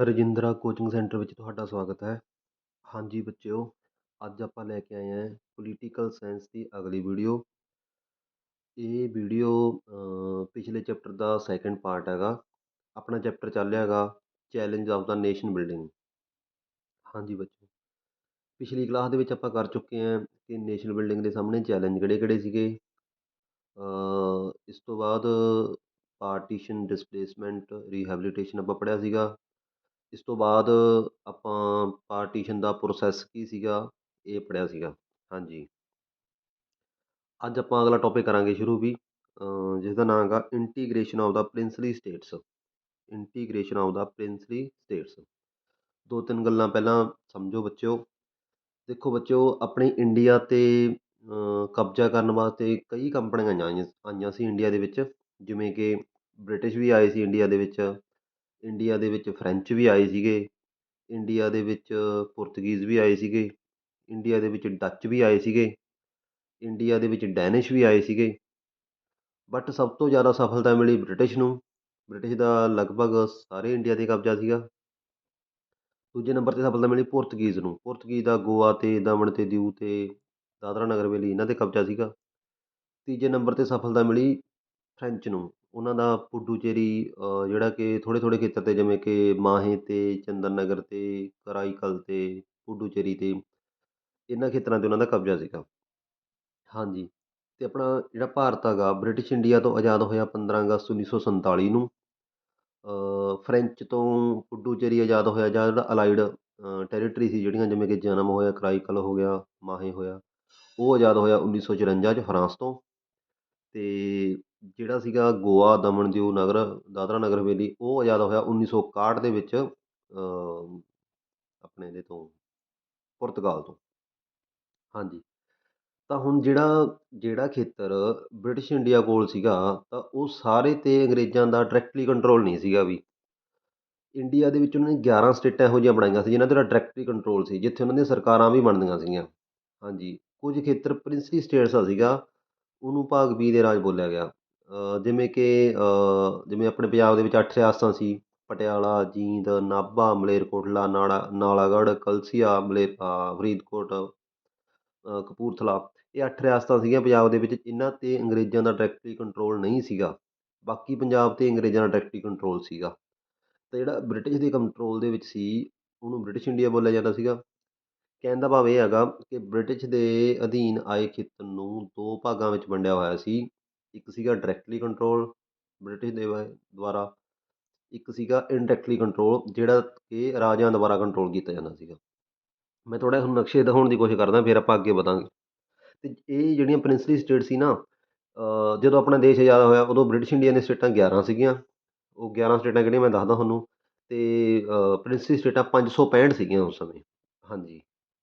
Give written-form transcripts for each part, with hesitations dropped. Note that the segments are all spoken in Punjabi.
ਰਜਿੰਦਰਾ ਕੋਚਿੰਗ ਸੈਂਟਰ ਵਿੱਚ ਤੁਹਾਡਾ ਸਵਾਗਤ ਹੈ। ਹਾਂਜੀ ਬੱਚਿਓ, ਅੱਜ ਆਪਾਂ ਲੈ ਕੇ ਆਏ ਹਾਂ ਪੋਲੀਟੀਕਲ ਸਾਇੰਸ ਦੀ ਅਗਲੀ ਵੀਡੀਓ। ਇਹ ਵੀਡੀਓ ਪਿਛਲੇ ਚੈਪਟਰ ਦਾ ਸੈਕਿੰਡ ਪਾਰਟ ਹੈਗਾ। ਆਪਣਾ ਚੈਪਟਰ ਚੱਲ ਰਿਹਾ ਹੈਗਾ challenge of the nation building. ਹਾਂਜੀ ਬੱਚਿਓ, ਪਿਛਲੀ ਕਲਾਸ ਦੇ ਵਿੱਚ ਆਪਾਂ ਕਰ ਚੁੱਕੇ ਹਾਂ ਕਿ ਨੇਸ਼ਨ ਬਿਲਡਿੰਗ ਦੇ ਸਾਹਮਣੇ ਚੈਲੰਜ ਕਿਹੜੇ-ਕਿਹੜੇ ਸੀਗੇ। ਇਸ ਤੋਂ ਬਾਅਦ ਪਾਰਟੀਸ਼ਨ, ਡਿਸਪਲੇਸਮੈਂਟ, ਰੀਹੈਬਲੀਟੇਸ਼ਨ ਆਪਾਂ ਪੜ੍ਹਿਆ ਸੀਗਾ। ਇਸ ਤੋਂ ਬਾਅਦ ਆਪਾਂ ਪਾਰਟੀਸ਼ਨ ਦਾ ਪ੍ਰੋਸੈਸ ਕੀ ਸੀਗਾ, ਇਹ ਪੜ੍ਹਿਆ ਸੀਗਾ। ਹਾਂਜੀ, ਅੱਜ ਆਪਾਂ ਅਗਲਾ ਟੋਪਿਕ ਕਰਾਂਗੇ ਸ਼ੁਰੂ ਵੀ, ਜਿਸ ਦਾ ਨਾਮ ਹੈਗਾ integration of the princely states. Integration of the princely states. ਦੋ ਤਿੰਨ ਗੱਲਾਂ ਪਹਿਲਾਂ ਸਮਝੋ ਬੱਚਿਓ। ਦੇਖੋ ਬੱਚਿਓ, ਆਪਣੇ ਇੰਡੀਆ 'ਤੇ ਕਬਜ਼ਾ ਕਰਨ ਵਾਸਤੇ ਕਈ ਕੰਪਨੀਆਂ ਆਈਆਂ ਸੀ ਇੰਡੀਆ ਦੇ ਵਿੱਚ, ਜਿਵੇਂ ਕਿ ਬ੍ਰਿਟਿਸ਼ ਵੀ ਆਏ ਸੀ ਇੰਡੀਆ ਦੇ ਵਿੱਚ। ਇੰਡੀਆ ਦੇ ਵਿੱਚ ਫਰੈਂਚ ਵੀ ਆਏ ਸੀਗੇ। ਇੰਡੀਆ ਦੇ ਵਿੱਚ ਪੁਰਤਗੀਜ਼ ਵੀ ਆਏ ਸੀਗੇ। ਇੰਡੀਆ ਦੇ ਵਿੱਚ ਡੱਚ ਵੀ ਆਏ ਸੀਗੇ। ਇੰਡੀਆ ਦੇ ਵਿੱਚ ਡੈਨਿਸ਼ ਵੀ ਆਏ ਸੀਗੇ। ਬਟ ਸਭ ਤੋਂ ਜ਼ਿਆਦਾ ਸਫਲਤਾ ਮਿਲੀ ਬ੍ਰਿਟਿਸ਼ ਨੂੰ। ਬ੍ਰਿਟਿਸ਼ ਦਾ ਲਗਭਗ ਸਾਰੇ ਇੰਡੀਆ 'ਤੇ ਕਬਜ਼ਾ ਸੀਗਾ। ਦੂਜੇ ਨੰਬਰ 'ਤੇ ਸਫਲਤਾ ਮਿਲੀ ਪੁਰਤਗੀਜ਼ ਨੂੰ। ਪੁਰਤਗੀਜ਼ ਦਾ ਗੋਆ 'ਤੇ, ਦਮਨ ਅਤੇ ਦਿਊ 'ਤੇ, ਦਾਦਰਾ ਨਗਰ ਹਵੇਲੀ ਇਹਨਾਂ 'ਤੇ ਕਬਜ਼ਾ ਸੀਗਾ। ਤੀਜੇ ਨੰਬਰ 'ਤੇ ਸਫਲਤਾ ਮਿਲੀ ਫਰੈਂਚ ਨੂੰ। ਉਹਨਾਂ ਦਾ ਪੁਡੂਚੇਰੀ, ਜਿਹੜਾ ਕਿ ਥੋੜ੍ਹੇ ਥੋੜ੍ਹੇ ਖੇਤਰ 'ਤੇ, ਜਿਵੇਂ ਕਿ ਮਾਹੇ 'ਤੇ, ਚੰਦਨ ਨਗਰ 'ਤੇ, ਕਰਾਈਕਲ 'ਤੇ, ਪੁਡੂਚੇਰੀ 'ਤੇ, ਇਹਨਾਂ ਖੇਤਰਾਂ 'ਤੇ ਉਹਨਾਂ ਦਾ ਕਬਜ਼ਾ ਸੀਗਾ। ਹਾਂਜੀ, ਅਤੇ ਆਪਣਾ ਜਿਹੜਾ ਭਾਰਤ ਹੈਗਾ ਬ੍ਰਿਟਿਸ਼ ਇੰਡੀਆ ਤੋਂ ਆਜ਼ਾਦ ਹੋਇਆ 15 ਅਗਸਤ 1947 ਨੂੰ। ਫਰੈਂਚ ਤੋਂ ਪੁਡੂਚੇਰੀ ਆਜ਼ਾਦ ਹੋਇਆ, ਜਾਂ ਜਿਹੜਾ ਅਲਾਈਡ ਟੈਰੀਟਰੀ ਸੀ ਜਿਹੜੀਆਂ, ਜਿਵੇਂ ਕਿ ਜਨਮ ਹੋਇਆ ਕਰਾਈਕਲ ਹੋ ਗਿਆ, ਮਾਹੇ ਹੋਇਆ, ਉਹ ਆਜ਼ਾਦ ਹੋਇਆ 1954 'ਚ ਫਰਾਂਸ ਤੋਂ। ਅਤੇ ਜਿਹੜਾ ਸੀਗਾ ਗੋਆ, ਦਮਨ ਦਿਊ ਨਗਰ, ਦਾਦਰਾ ਨਗਰ ਹਵੇਲੀ, ਉਹ ਆਜ਼ਾਦ ਹੋਇਆ 1961 ਦੇ ਵਿੱਚ ਆਪਣੇ ਇਹਦੇ ਤੋਂ, ਪੁਰਤਗਾਲ ਤੋਂ। ਹਾਂਜੀ, ਤਾਂ ਹੁਣ ਜਿਹੜਾ ਜਿਹੜਾ ਖੇਤਰ ਬ੍ਰਿਟਿਸ਼ ਇੰਡੀਆ ਕੋਲ ਸੀਗਾ, ਤਾਂ ਉਹ ਸਾਰੇ 'ਤੇ ਅੰਗਰੇਜ਼ਾਂ ਦਾ ਡਾਇਰੈਕਟਲੀ ਕੰਟਰੋਲ ਨਹੀਂ ਸੀਗਾ ਵੀ। ਇੰਡੀਆ ਦੇ ਵਿੱਚ ਉਹਨਾਂ ਨੇ 11 ਸਟੇਟਾਂ ਇਹੋ ਜਿਹੀਆਂ ਬਣਾਈਆਂ ਸੀ ਜਿਨ੍ਹਾਂ 'ਤੇ ਡਾਇਰੈਕਟਲੀ ਕੰਟਰੋਲ ਸੀ, ਜਿੱਥੇ ਉਹਨਾਂ ਦੀਆਂ ਸਰਕਾਰਾਂ ਵੀ ਬਣਦੀਆਂ ਸੀਗੀਆਂ। ਹਾਂਜੀ, ਕੁਝ ਖੇਤਰ ਪ੍ਰਿੰਸਲੀ ਸਟੇਟਸ ਦਾ ਸੀਗਾ, ਉਹਨੂੰ ਭਾਗ ਬੀ ਦੇ ਰਾਜ ਬੋਲਿਆ ਗਿਆ। ਜਿਵੇਂ ਕਿ ਜਿਵੇਂ ਆਪਣੇ ਪੰਜਾਬ ਦੇ ਵਿੱਚ 8 ਰਿਆਸਤਾਂ ਸੀ: ਪਟਿਆਲਾ, ਜੀਂਦ, ਨਾਭਾ, ਮਲੇਰਕੋਟਲਾ, ਨਾਲਾਗੜ੍ਹ, ਕਲਸੀਆ, ਫਰੀਦਕੋਟ, ਕਪੂਰਥਲਾ। ਇਹ 8 ਰਿਆਸਤਾਂ ਸੀਗੀਆਂ ਪੰਜਾਬ ਦੇ ਵਿੱਚ। ਇਹਨਾਂ 'ਤੇ ਅੰਗਰੇਜ਼ਾਂ ਦਾ ਡਾਇਰੈਕਟਲੀ ਕੰਟਰੋਲ ਨਹੀਂ ਸੀਗਾ। ਬਾਕੀ ਪੰਜਾਬ 'ਤੇ ਅੰਗਰੇਜ਼ਾਂ ਦਾ ਡਾਇਰੈਕਟਲੀ ਕੰਟਰੋਲ ਸੀਗਾ। ਅਤੇ ਜਿਹੜਾ ਬ੍ਰਿਟਿਸ਼ ਦੇ ਕੰਟਰੋਲ ਦੇ ਵਿੱਚ ਸੀ, ਉਹਨੂੰ ਬ੍ਰਿਟਿਸ਼ ਇੰਡੀਆ ਬੋਲਿਆ ਜਾਂਦਾ ਸੀਗਾ। ਕਹਿਣ ਦਾ ਭਾਵ ਇਹ ਹੈਗਾ ਕਿ ਬ੍ਰਿਟਿਸ਼ ਦੇ ਅਧੀਨ ਆਏ ਖੇਤਰ ਨੂੰ ਦੋ ਭਾਗਾਂ ਵਿੱਚ ਵੰਡਿਆ ਹੋਇਆ ਸੀ। ਇੱਕ ਸੀਗਾ ਡਾਇਰੈਕਟਲੀ ਕੰਟਰੋਲ ਬ੍ਰਿਟਿਸ਼ ਦੇ ਦੁਆਰਾ, ਇੱਕ ਸੀਗਾ ਇਨਡਾਇਰੈਕਟਲੀ ਕੰਟਰੋਲ, ਜਿਹੜਾ ਕਿ ਰਾਜਿਆਂ ਦੁਆਰਾ ਕੰਟਰੋਲ ਕੀਤਾ ਜਾਂਦਾ ਸੀਗਾ। ਮੈਂ ਥੋੜ੍ਹਾ ਜਿਹਾ ਤੁਹਾਨੂੰ ਨਕਸ਼ੇ ਦਿਖਾਉਣ ਦੀ ਕੋਸ਼ਿਸ਼ ਕਰਦਾ, ਫਿਰ ਆਪਾਂ ਅੱਗੇ ਵਧਾਂਗੇ। ਅਤੇ ਇਹ ਜਿਹੜੀਆਂ ਪ੍ਰਿੰਸਲੀ ਸਟੇਟ ਸੀ ਨਾ, ਜਦੋਂ ਆਪਣਾ ਦੇਸ਼ ਆਜ਼ਾਦ ਹੋਇਆ ਉਦੋਂ ਬ੍ਰਿਟਿਸ਼ ਇੰਡੀਆ ਦੀਆਂ ਸਟੇਟਾਂ 11 ਸੀਗੀਆਂ। ਉਹ 11 ਸਟੇਟਾਂ ਕਿਹੜੀਆਂ ਮੈਂ ਦੱਸਦਾ ਤੁਹਾਨੂੰ। ਅਤੇ ਪ੍ਰਿੰਸਲੀ ਸਟੇਟਾਂ 565 ਸੀਗੀਆਂ ਉਸ ਸਮੇਂ। ਹਾਂਜੀ,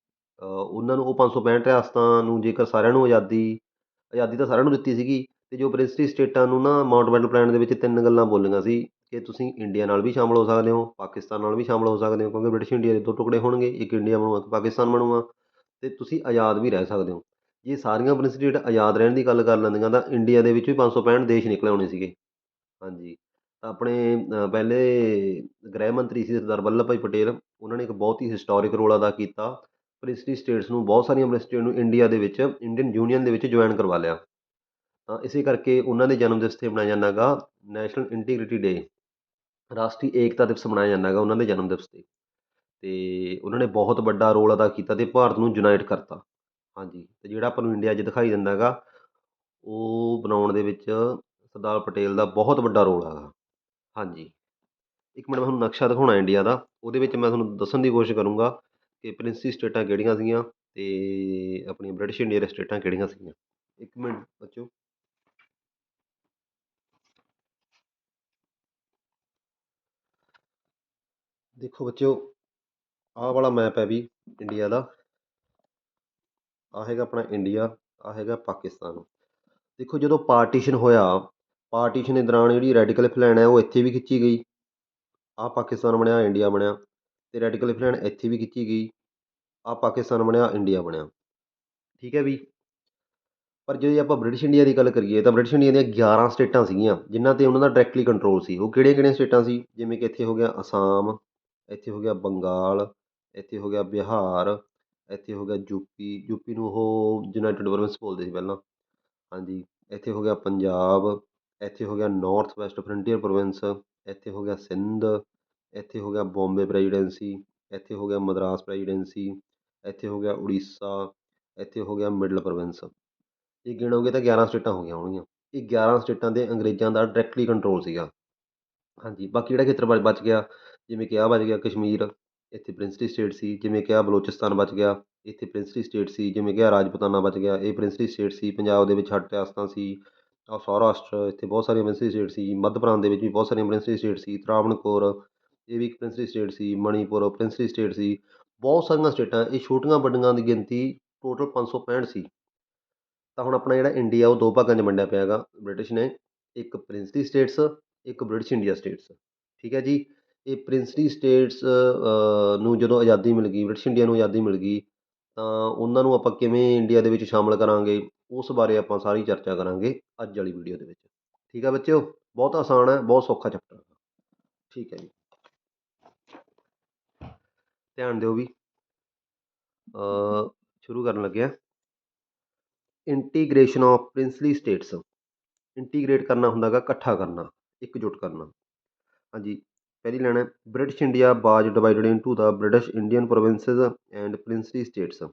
ਉਹਨਾਂ ਨੂੰ ਉਹ 565 ਰਿਆਸਤਾਂ ਨੂੰ, ਜੇਕਰ ਸਾਰਿਆਂ ਨੂੰ ਆਜ਼ਾਦੀ ਆਜ਼ਾਦੀ ਤਾਂ ਸਾਰਿਆਂ ਨੂੰ ਦਿੱਤੀ ਸੀਗੀ, ਅਤੇ ਜੋ ਪ੍ਰਿੰਸਲੀ ਸਟੇਟਾਂ ਨੂੰ ਨਾ ਮਾਊਂਟਬੈਟਲ ਪਲਾਨ ਦੇ ਵਿੱਚ 3 ਗੱਲਾਂ ਬੋਲੀਆਂ ਸੀ ਕਿ ਤੁਸੀਂ ਇੰਡੀਆ ਨਾਲ ਵੀ ਸ਼ਾਮਲ ਹੋ ਸਕਦੇ ਹੋ, ਪਾਕਿਸਤਾਨ ਨਾਲ ਵੀ ਸ਼ਾਮਲ ਹੋ ਸਕਦੇ ਹੋ, ਕਿਉਂਕਿ ਬ੍ਰਿਟਿਸ਼ ਇੰਡੀਆ ਦੇ 2 ਟੁਕੜੇ ਹੋਣਗੇ, ਇੱਕ ਇੰਡੀਆ ਬਣੂਗਾ, ਇੱਕ ਪਾਕਿਸਤਾਨ ਬਣੂਗਾ, ਅਤੇ ਤੁਸੀਂ ਆਜ਼ਾਦ ਵੀ ਰਹਿ ਸਕਦੇ ਹੋ। ਜੇ ਸਾਰੀਆਂ ਪ੍ਰਿੰਸਲੀ ਸਟੇਟ ਆਜ਼ਾਦ ਰਹਿਣ ਦੀ ਗੱਲ ਕਰ ਲੈਂਦੀਆਂ, ਤਾਂ ਇੰਡੀਆ ਦੇ ਵਿੱਚ ਵੀ 565 ਦੇਸ਼ ਨਿਕਲੇ ਆਉਣੇ ਸੀਗੇ। ਹਾਂਜੀ, ਤਾਂ ਆਪਣੇ ਪਹਿਲੇ ਗ੍ਰਹਿ ਮੰਤਰੀ ਸੀ ਸਰਦਾਰ ਵੱਲਭ ਭਾਈ ਪਟੇਲ, ਉਹਨਾਂ ਨੇ ਇੱਕ ਬਹੁਤ ਹੀ ਹਿਸਟੋਰਿਕ ਰੋਲ ਅਦਾ ਕੀਤਾ। ਪ੍ਰਿੰਸਲੀ ਸਟੇਟਸ ਨੂੰ, ਬਹੁਤ ਸਾਰੀਆਂ ਪ੍ਰਿੰਸਲੀ ਸਟੇਟ ਨੂੰ ਇੰਡੀਆ ਦੇ ਵਿੱਚ, ਇੰਡੀਅਨ ਯੂਨੀਅਨ ਦੇ ਵਿੱਚ ਜੁਆਇਨ ਕਰਵਾ ਲਿਆ। ਤਾਂ ਇਸੇ ਕਰਕੇ ਉਹਨਾਂ ਦੇ ਜਨਮ ਦਿਵਸ 'ਤੇ ਮਨਾਇਆ ਜਾਂਦਾ ਗਾ ਨੈਸ਼ਨਲ ਇੰਟੀਗ੍ਰਿਟੀ ਡੇ। ਰਾਸ਼ਟਰੀ ਏਕਤਾ ਦਿਵਸ ਮਨਾਇਆ ਜਾਂਦਾ ਗਾ ਉਹਨਾਂ ਦੇ ਜਨਮ ਦਿਵਸ 'ਤੇ। ਅਤੇ ਉਹਨਾਂ ਨੇ ਬਹੁਤ ਵੱਡਾ ਰੋਲ ਅਦਾ ਕੀਤਾ ਅਤੇ ਭਾਰਤ ਨੂੰ ਯੂਨਾਈਟ ਕਰਤਾ। ਹਾਂਜੀ, ਅਤੇ ਜਿਹੜਾ ਆਪਾਂ ਨੂੰ ਇੰਡੀਆ 'ਚ ਦਿਖਾਈ ਦਿੰਦਾ ਗਾ, ਉਹ ਬਣਾਉਣ ਦੇ ਵਿੱਚ ਸਰਦਾਰ ਪਟੇਲ ਦਾ ਬਹੁਤ ਵੱਡਾ ਰੋਲ ਹੈਗਾ। ਹਾਂਜੀ, ਇੱਕ ਮਿੰਟ ਮੈਂ ਤੁਹਾਨੂੰ ਨਕਸ਼ਾ ਦਿਖਾਉਣਾ ਇੰਡੀਆ ਦਾ, ਉਹਦੇ ਵਿੱਚ ਮੈਂ ਤੁਹਾਨੂੰ ਦੱਸਣ ਦੀ ਕੋਸ਼ਿਸ਼ ਕਰੂੰਗਾ ਕਿ ਪ੍ਰਿੰਸਲੀ ਸਟੇਟਾਂ ਕਿਹੜੀਆਂ ਸੀਗੀਆਂ ਅਤੇ ਆਪਣੀਆਂ ਬ੍ਰਿਟਿਸ਼ ਇੰਡੀਆ ਦੀਆਂ ਸਟੇਟਾਂ ਕਿਹੜੀਆਂ ਸੀਗੀਆਂ। ਇੱਕ ਮਿੰਟ ਬੱਚਿਓ। ਦੇਖੋ ਬੱਚਿਓ, ਆਹ ਵਾਲਾ ਮੈਪ ਹੈ ਵੀ ਇੰਡੀਆ ਦਾ। ਆਹ ਹੈਗਾ ਆਪਣਾ ਇੰਡੀਆ, ਆਹ ਹੈਗਾ ਪਾਕਿਸਤਾਨ। ਦੇਖੋ, ਜਦੋਂ ਪਾਰਟੀਸ਼ਨ ਹੋਇਆ, ਪਾਰਟੀਸ਼ਨ ਦੇ ਦੌਰਾਨ ਜਿਹੜੀ ਰੈੱਡ ਕਲਿਫ ਲਾਈਨ ਹੈ ਉਹ ਇੱਥੇ ਵੀ ਖਿੱਚੀ ਗਈ। ਆਹ ਪਾਕਿਸਤਾਨ ਬਣਿਆ, ਇੰਡੀਆ ਬਣਿਆ। ਅਤੇ ਰੈੱਡ ਕਲਿਫ ਲਾਈਨ ਇੱਥੇ ਵੀ ਖਿੱਚੀ ਗਈ। ਆਹ ਪਾਕਿਸਤਾਨ ਬਣਿਆ, ਇੰਡੀਆ ਬਣਿਆ। ਠੀਕ ਹੈ ਵੀ। ਪਰ ਜੇ ਆਪਾਂ ਬ੍ਰਿਟਿਸ਼ ਇੰਡੀਆ ਦੀ ਗੱਲ ਕਰੀਏ, ਤਾਂ ਬ੍ਰਿਟਿਸ਼ ਇੰਡੀਆ ਦੀਆਂ 11 ਸਟੇਟਾਂ ਸੀਗੀਆਂ ਜਿਨ੍ਹਾਂ 'ਤੇ ਉਹਨਾਂ ਦਾ ਡਾਇਰੈਕਟਲੀ ਕੰਟਰੋਲ ਸੀ। ਉਹ ਕਿਹੜੀਆਂ ਕਿਹੜੀਆਂ ਸਟੇਟਾਂ ਸੀ? ਜਿਵੇਂ ਕਿ ਇੱਥੇ ਹੋ ਗਿਆ ਅਸਾਮ, ਇੱਥੇ ਹੋ ਗਿਆ ਬੰਗਾਲ, ਇੱਥੇ ਹੋ ਗਿਆ ਬਿਹਾਰ, ਇੱਥੇ ਹੋ ਗਿਆ ਯੂਪੀ ਨੂੰ ਉਹ ਯੂਨਾਈਟਿਡ ਪ੍ਰੋਵਿੰਸ ਬੋਲਦੇ ਸੀ ਪਹਿਲਾਂ। ਹਾਂਜੀ, ਇੱਥੇ ਹੋ ਗਿਆ ਪੰਜਾਬ, ਇੱਥੇ ਹੋ ਗਿਆ ਨਾਰਥ ਵੈਸਟ ਫਰੰਟੀਅਰ ਪ੍ਰੋਵਿੰਸ, ਇੱਥੇ ਹੋ ਗਿਆ ਸਿੰਧ, ਇੱਥੇ ਹੋ ਗਿਆ ਬੋਂਬੇ ਪ੍ਰੈਜ਼ੀਡੈਂਸੀ, ਇੱਥੇ ਹੋ ਗਿਆ ਮਦਰਾਸ ਪ੍ਰੈਜ਼ੀਡੈਂਸੀ, ਇੱਥੇ ਹੋ ਗਿਆ ਉੜੀਸਾ, ਇੱਥੇ ਹੋ ਗਿਆ ਮਿਡਲ ਪ੍ਰੋਵਿੰਸ। ਇਹ ਗਿਣੋਗੇ ਤਾਂ 11 ਸਟੇਟਾਂ ਹੋ ਗਈਆਂ ਹੋਣਗੀਆਂ। ਇਹ 11 ਸਟੇਟਾਂ 'ਤੇ ਅੰਗਰੇਜ਼ਾਂ ਦਾ ਡਾਇਰੈਕਟਲੀ ਕੰਟਰੋਲ ਸੀਗਾ। ਹਾਂਜੀ, ਬਾਕੀ ਜਿਹੜਾ ਖੇਤਰ ਬਚ ਗਿਆ, ਜਿਵੇਂ ਕਿ ਆਹ ਬਚ ਗਿਆ ਕਸ਼ਮੀਰ, ਇੱਥੇ ਪ੍ਰਿੰਸਲੀ ਸਟੇਟ ਸੀ। ਜਿਵੇਂ ਕਿ ਆਹ ਬਲੋਚਿਸਤਾਨ ਬਚ ਗਿਆ, ਇੱਥੇ ਪ੍ਰਿੰਸਲੀ ਸਟੇਟ ਸੀ। ਜਿਵੇਂ ਕਿ ਆਹ ਰਾਜਪੂਤਾਨਾ ਬਚ ਗਿਆ, ਇਹ ਪ੍ਰਿੰਸਲੀ ਸਟੇਟ ਸੀ। ਪੰਜਾਬ ਦੇ ਵਿੱਚ ਹੱਟ ਰਿਆਸਤਾਂ ਸੀ। ਆਹ ਸੌਰਾਸ਼ਟਰ, ਇੱਥੇ ਬਹੁਤ ਸਾਰੀਆਂ ਪ੍ਰਿੰਸਲੀ ਸਟੇਟ ਸੀ। ਮੱਧ ਪ੍ਰਾਂਤ ਦੇ ਵਿੱਚ ਵੀ ਬਹੁਤ ਸਾਰੀਆਂ ਪ੍ਰਿੰਸਲੀ ਸਟੇਟ ਸੀ। ਤਰਾਵਣਕੋਰ, ਇਹ ਵੀ ਇੱਕ ਪ੍ਰਿੰਸਲੀ ਸਟੇਟ ਸੀ। ਮਣੀਪੁਰ ਪ੍ਰਿੰਸਲੀ ਸਟੇਟ ਸੀ। ਬਹੁਤ ਸਾਰੀਆਂ ਸਟੇਟਾਂ, ਇਹ ਛੋਟੀਆਂ ਵੱਡੀਆਂ ਦੀ ਗਿਣਤੀ ਟੋਟਲ 565 ਸੀ। ਤਾਂ ਹੁਣ ਆਪਣਾ ਜਿਹੜਾ ਇੰਡੀਆ ਉਹ ਦੋ ਭਾਗਾਂ 'ਚ ਵੰਡਿਆ ਪਿਆ ਹੈਗਾ ਬ੍ਰਿਟਿਸ਼ ਨੇ, ਇੱਕ ਪ੍ਰਿੰਸਲੀ ਸਟੇਟਸ, ਇੱਕ ਬ੍ਰਿਟਿਸ਼ ਇੰਡੀਆ ਸਟੇਟਸ। ਠੀਕ ਹੈ ਜੀ। ਇਹ ਪ੍ਰਿੰਸਲੀ ਸਟੇਟਸ ਨੂੰ ਜਦੋਂ ਆਜ਼ਾਦੀ ਮਿਲ ਗਈ, ਬ੍ਰਿਟਿਸ਼ ਇੰਡੀਆ ਨੂੰ ਆਜ਼ਾਦੀ ਮਿਲ ਗਈ, ਤਾਂ ਉਹਨਾਂ ਨੂੰ ਆਪਾਂ ਕਿਵੇਂ ਇੰਡੀਆ ਦੇ ਵਿੱਚ ਸ਼ਾਮਲ ਕਰਾਂਗੇ, ਉਸ ਬਾਰੇ ਆਪਾਂ ਸਾਰੀ ਚਰਚਾ ਕਰਾਂਗੇ ਅੱਜ ਵਾਲੀ ਵੀਡੀਓ ਦੇ ਵਿੱਚ। ਠੀਕ ਹੈ ਬੱਚਿਓ, ਬਹੁਤ ਆਸਾਨ ਹੈ, ਬਹੁਤ ਸੌਖਾ ਚੈਪਟਰ ਹੈ। ਠੀਕ ਹੈ ਜੀ, ਧਿਆਨ ਦਿਓ ਵੀ। ਸ਼ੁਰੂ ਕਰਨ ਲੱਗਿਆ। Integration of princely states. Integrate ਕਰਨਾ ਹੁੰਦਾ ਗਾ ਇਕੱਠਾ ਕਰਨਾ, ਇਕਜੁੱਟ ਕਰਨਾ। ਹਾਂਜੀ, ਪਹਿਲੀ ਲਾਈਨ ਹੈ, British India was divided into the British Indian provinces and princely states.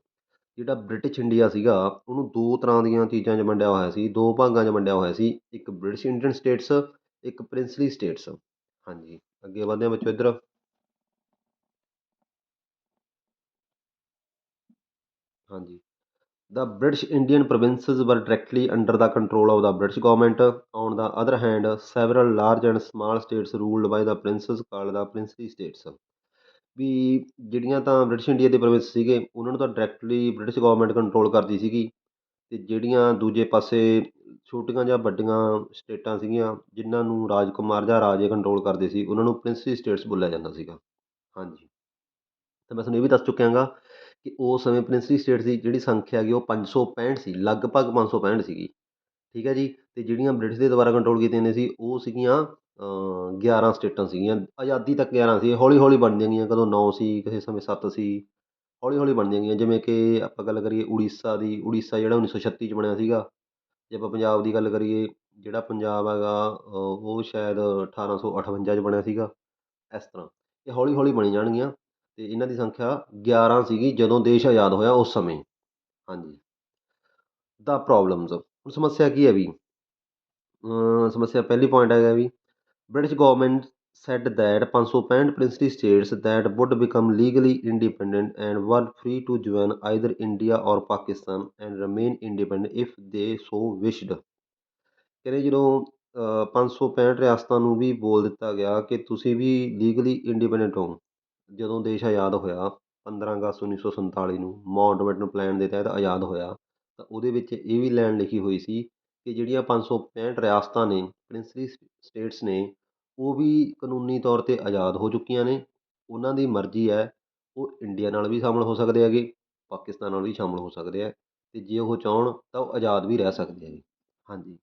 ਜਿਹੜਾ ਬ੍ਰਿਟਿਸ਼ ਇੰਡੀਆ ਸੀਗਾ ਉਹਨੂੰ ਦੋ ਤਰ੍ਹਾਂ ਦੀਆਂ ਚੀਜ਼ਾਂ 'ਚ ਵੰਡਿਆ ਹੋਇਆ ਸੀ, ਦੋ ਭਾਗਾਂ 'ਚ ਵੰਡਿਆ ਹੋਇਆ ਸੀ। ਇੱਕ ਬ੍ਰਿਟਿਸ਼ ਇੰਡੀਅਨ ਸਟੇਟਸ, ਇੱਕ ਪ੍ਰਿੰਸਲੀ ਸਟੇਟਸ। ਹਾਂਜੀ, ਅੱਗੇ ਵਧਦੇ ਹਾਂ ਬੱਚੋ ਇੱਧਰ। ਹਾਂਜੀ, the British Indian provinces were directly under the control of the British government. On the other hand, several large and small states ruled by the princes called the princely states. ਵੀ ਜਿਹੜੀਆਂ ਤਾਂ ਬ੍ਰਿਟਿਸ਼ ਇੰਡੀਆ ਦੇ ਪ੍ਰੋਵਿੰਸ ਸੀਗੇ ਉਹਨਾਂ ਨੂੰ ਤਾਂ ਡਾਇਰੈਕਟਲੀ ਬ੍ਰਿਟਿਸ਼ ਗਵਰਨਮੈਂਟ ਕੰਟਰੋਲ ਕਰਦੀ ਸੀਗੀ, ਅਤੇ ਜਿਹੜੀਆਂ ਦੂਜੇ ਪਾਸੇ ਛੋਟੀਆਂ ਜਾਂ ਵੱਡੀਆਂ ਸਟੇਟਾਂ ਸੀਗੀਆਂ ਜਿਨ੍ਹਾਂ ਨੂੰ ਰਾਜਕੁਮਾਰ ਜਾਂ ਰਾਜੇ ਕੰਟਰੋਲ ਕਰਦੇ ਸੀ ਉਹਨਾਂ ਨੂੰ ਪ੍ਰਿੰਸਲੀ ਸਟੇਟਸ ਬੋਲਿਆ ਜਾਂਦਾ ਸੀਗਾ। ਹਾਂਜੀ, ਤਾਂ ਮੈਂ ਤੁਹਾਨੂੰ ਇਹ ਵੀ ਦੱਸ ਚੁੱਕਿਆ ਗਾ ਕਿ ਉਸ ਸਮੇਂ ਪ੍ਰਿੰਸਲੀ ਸਟੇਟ ਦੀ ਜਿਹੜੀ ਸੰਖਿਆ ਹੈਗੀ ਉਹ 565 ਸੀ, ਲਗਭਗ 565 ਸੀਗੀ। ਠੀਕ ਹੈ ਜੀ। ਅਤੇ ਜਿਹੜੀਆਂ ਬ੍ਰਿਟਿਸ਼ ਦੇ ਦੁਆਰਾ ਕੰਟਰੋਲ ਕੀਤੀਆਂ ਜਾਂਦੀਆਂ ਸੀ ਉਹ ਸੀਗੀਆਂ 11 ਸਟੇਟਾਂ ਸੀਗੀਆਂ। ਆਜ਼ਾਦੀ ਤੱਕ 11 ਸੀ, ਹੌਲੀ ਹੌਲੀ ਬਣਦੀਆਂ ਗਈਆਂ, ਕਦੋਂ 9 ਸੀ, ਕਿਸੇ ਸਮੇਂ 7 ਸੀ, ਹੌਲੀ ਹੌਲੀ ਬਣਦੀਆਂ ਗਈਆਂ। ਜਿਵੇਂ ਕਿ ਆਪਾਂ ਗੱਲ ਕਰੀਏ ਉੜੀਸਾ ਦੀ, ਉੜੀਸਾ ਜਿਹੜਾ 1936 'ਚ ਬਣਿਆ ਸੀਗਾ। ਜੇ ਆਪਾਂ ਪੰਜਾਬ ਦੀ ਗੱਲ ਕਰੀਏ, ਜਿਹੜਾ ਪੰਜਾਬ ਹੈਗਾ ਉਹ ਸ਼ਾਇਦ 1858 'ਚ ਬਣਿਆ ਸੀਗਾ। ਇਸ ਤਰ੍ਹਾਂ ਇਹ ਹੌਲੀ ਹੌਲੀ ਬਣੀ ਜਾਣਗੀਆਂ, ਅਤੇ ਇਹਨਾਂ ਦੀ ਸੰਖਿਆ 11 ਸੀਗੀ ਜਦੋਂ ਦੇਸ਼ ਆਜ਼ਾਦ ਹੋਇਆ ਉਸ ਸਮੇਂ। ਹਾਂਜੀ, ਦਾ ਪ੍ਰੋਬਲਮਸ, ਹੁਣ ਸਮੱਸਿਆ ਕੀ ਹੈ ਵੀ, ਸਮੱਸਿਆ ਪਹਿਲੀ ਪੁਆਇੰਟ ਹੈਗਾ ਵੀ British government said that 565 princely states that would become legally independent and were free to join either India or Pakistan and remain independent if they so wished. ਕਹਿੰਦੇ ਜਦੋਂ 565 ਰਿਆਸਤਾਂ ਨੂੰ ਵੀ ਬੋਲ ਦਿੱਤਾ ਗਿਆ ਕਿ ਤੁਸੀਂ ਵੀ ਲੀਗਲੀ ਇੰਡੀਪੈਂਡੈਂਟ ਹੋ। ਜਦੋਂ ਦੇਸ਼ ਆਜ਼ਾਦ ਹੋਇਆ 15 ਅਗਸਤ 1947 ਨੂੰ ਮਾਊਂਟਬੈਟਨ ਪਲਾਨ ਦੇ ਤਹਿਤ ਆਜ਼ਾਦ ਹੋਇਆ, ਤਾਂ ਉਹਦੇ ਵਿੱਚ ਇਹ ਵੀ ਲਾਈਨ ਲਿਖੀ ਹੋਈ ਸੀ ਕਿ ਜਿਹੜੀਆਂ 565 ਰਿਆਸਤਾਂ ਨੇ, ਪ੍ਰਿੰਸਲੀ ਸਟੇਟਸ ਨੇ, ਉਹ ਵੀ ਕਾਨੂੰਨੀ ਤੌਰ 'ਤੇ ਆਜ਼ਾਦ ਹੋ ਚੁੱਕੀਆਂ ਨੇ। ਉਹਨਾਂ ਦੀ ਮਰਜ਼ੀ ਹੈ, ਉਹ ਇੰਡੀਆ ਨਾਲ ਵੀ ਸ਼ਾਮਲ ਹੋ ਸਕਦੇ ਹੈਗੇ, ਪਾਕਿਸਤਾਨ ਨਾਲ ਵੀ ਸ਼ਾਮਲ ਹੋ ਸਕਦੇ ਹੈ, ਅਤੇ ਜੇ ਉਹ ਚਾਹੁਣ ਤਾਂ ਉਹ ਆਜ਼ਾਦ ਵੀ ਰਹਿ ਸਕਦੇ ਹੈਗੇ। ਹਾਂਜੀ,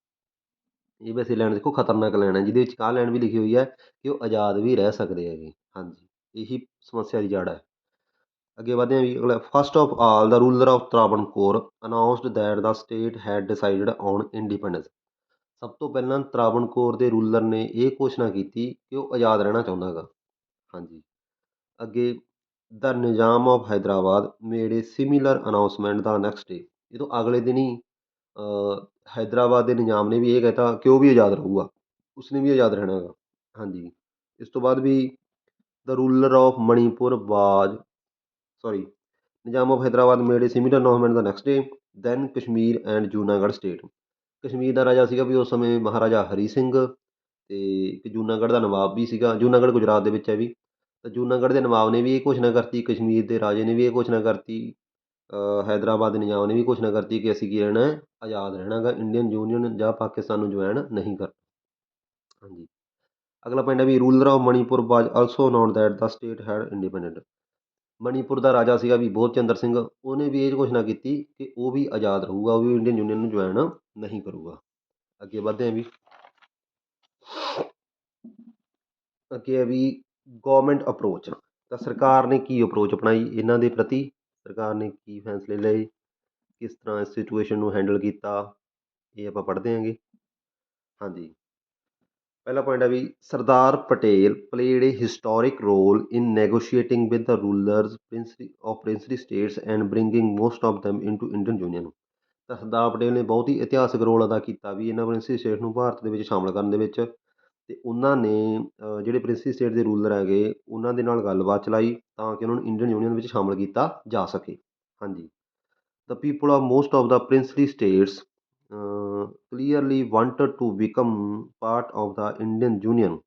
ਇਹ ਵੈਸੇ ਲਾਈਨ ਦੇਖੋ ਖਤਰਨਾਕ ਲਾਈਨ ਹੈ, ਜਿਹਦੇ ਵਿੱਚ ਆਹ ਲਾਈਨ ਵੀ ਲਿਖੀ ਹੋਈ ਹੈ ਕਿ ਉਹ ਆਜ਼ਾਦ ਵੀ ਰਹਿ ਸਕਦੇ ਹੈਗੇ। ਹਾਂਜੀ, ਇਹੀ ਸਮੱਸਿਆ ਦੀ ਜੜ੍ਹ ਹੈ। ਅੱਗੇ ਵਧਦੇ ਹਾਂ ਵੀ ਅਗਲਾ, first of all the ruler of Travancore announced that the state had decided on independence. ਸਭ ਤੋਂ ਪਹਿਲਾਂ ਤਰਾਵਣਕੋਰ ਦੇ ਰੂਲਰ ਨੇ ਇਹ ਘੋਸ਼ਣਾ ਕੀਤੀ ਕਿ ਉਹ ਆਜ਼ਾਦ ਰਹਿਣਾ ਚਾਹੁੰਦਾ ਹੈਗਾ। ਹਾਂਜੀ, ਅੱਗੇ the Nizam of Hyderabad made a similar announcement the next day. ਇਹ ਤੋਂ ਅਗਲੇ ਦਿਨ ਹੀ ਹੈਦਰਾਬਾਦ ਦੇ ਨਿਜ਼ਾਮ ਨੇ ਵੀ ਇਹ ਕਹਿਤਾ ਕਿ ਉਹ ਵੀ ਆਜ਼ਾਦ ਰਹੂਗਾ, ਉਸਨੇ ਵੀ ਆਜ਼ਾਦ ਰਹਿਣਾ ਹੈਗਾ। ਹਾਂਜੀ, ਇਸ ਤੋਂ ਬਾਅਦ ਵੀ the ruler of Manipur was sorry Nizam of Hyderabad made a similar announcement the next day. Then Kashmir and Junagadh state. Kashmir ਦਾ ਰਾਜਾ ਸੀਗਾ ਵੀ ਉਸ ਸਮੇਂ ਮਹਾਰਾਜਾ ਹਰੀ ਸਿੰਘ, ਅਤੇ ਇੱਕ ਜੂਨਾਗੜ੍ਹ ਦਾ ਨਵਾਬ ਵੀ ਸੀਗਾ। ਜੂਨਾਗੜ੍ਹ ਗੁਜਰਾਤ ਦੇ ਵਿੱਚ ਹੈ ਵੀ। ਤਾਂ ਜੂਨਾਗੜ੍ਹ ਦੇ ਨਵਾਬ ਨੇ ਵੀ ਇਹ ਘੋਸ਼ਣਾ ਕਰਤੀ, ਕਸ਼ਮੀਰ ਦੇ ਰਾਜੇ ਨੇ ਵੀ ਇਹ ਘੋਸ਼ਣਾ ਕਰਤੀ, ਹੈਦਰਾਬਾਦ ਦੇ ਨਿਜ਼ਾਮ ਨੇ ਵੀ ਘੋਸ਼ਣਾ ਕਰਤੀ ਕਿ ਅਸੀਂ ਕੀ ਰਹਿਣਾ ਹੈ, ਆਜ਼ਾਦ ਰਹਿਣਾ ਗਾ, ਇੰਡੀਅਨ ਯੂਨੀਅਨ ਜਾਂ ਪਾਕਿਸਤਾਨ ਨੂੰ ਜੁਆਇਨ ਨਹੀਂ ਕਰਨਾ। ਹਾਂਜੀ, ਅਗਲਾ ਪੁਆਇੰਟ ਹੈ ਵੀ rural of Manipur was also announce that the state had independent. Manipur ਦਾ ਰਾਜਾ ਸੀਗਾ ਵੀ ਬੋਧ ਚੰਦਰ ਸਿੰਘ, ਉਹਨੇ ਵੀ ਇਹ ਘੋਸ਼ਣਾ ਕੀਤੀ ਕਿ ਉਹ ਵੀ ਆਜ਼ਾਦ ਰਹੂਗਾ, ਉਹ ਵੀ ਇੰਡੀਅਨ ਯੂਨੀਅਨ ਨੂੰ ਜੁਆਇਨ ਨਹੀਂ ਕਰੂਗਾ। ਅੱਗੇ ਵਧਦੇ ਹਾਂ ਵੀ, ਅੱਗੇ ਹੈ ਵੀ ਗੌਰਮੈਂਟ ਅਪਰੋਚ। ਤਾਂ ਸਰਕਾਰ ਨੇ ਕੀ ਅਪਰੋਚ ਅਪਣਾਈ ਇਹਨਾਂ ਦੇ ਪ੍ਰਤੀ, ਸਰਕਾਰ ਨੇ ਕੀ ਫੈਸਲੇ ਲਏ, ਕਿਸ ਤਰ੍ਹਾਂ ਇਸ ਸਿਚੁਏਸ਼ਨ ਨੂੰ ਹੈਂਡਲ ਕੀਤਾ, ਇਹ ਆਪਾਂ ਪੜ੍ਹਦੇ ਹਾਂਗੇ। ਹਾਂਜੀ, ਪਹਿਲਾ ਪੁਆਇੰਟ ਹੈ ਵੀ Sardar Patel played a historic role in negotiating with the rulers princely states and bringing most of them into Indian union. ਤਾਂ ਸਰਦਾਰ ਪਟੇਲ ਨੇ ਬਹੁਤ ਹੀ ਇਤਿਹਾਸਕ ਰੋਲ ਅਦਾ ਕੀਤਾ ਵੀ ਇਹਨਾਂ ਪ੍ਰਿੰਸਲੀ ਸਟੇਟ ਨੂੰ ਭਾਰਤ ਦੇ ਵਿੱਚ ਸ਼ਾਮਲ ਕਰਨ ਦੇ ਵਿੱਚ, ਅਤੇ ਉਹਨਾਂ ਨੇ ਜਿਹੜੇ ਪ੍ਰਿੰਸਲੀ ਸਟੇਟ ਦੇ ਰੂਲਰ ਹੈਗੇ ਉਹਨਾਂ ਦੇ ਨਾਲ ਗੱਲਬਾਤ ਚਲਾਈ ਤਾਂ ਕਿ ਉਹਨਾਂ ਨੂੰ ਇੰਡੀਅਨ ਯੂਨੀਅਨ ਵਿੱਚ ਸ਼ਾਮਲ ਕੀਤਾ ਜਾ ਸਕੇ। ਹਾਂਜੀ, the people of most of the princely states clearly wanted to become part of the Indian Union।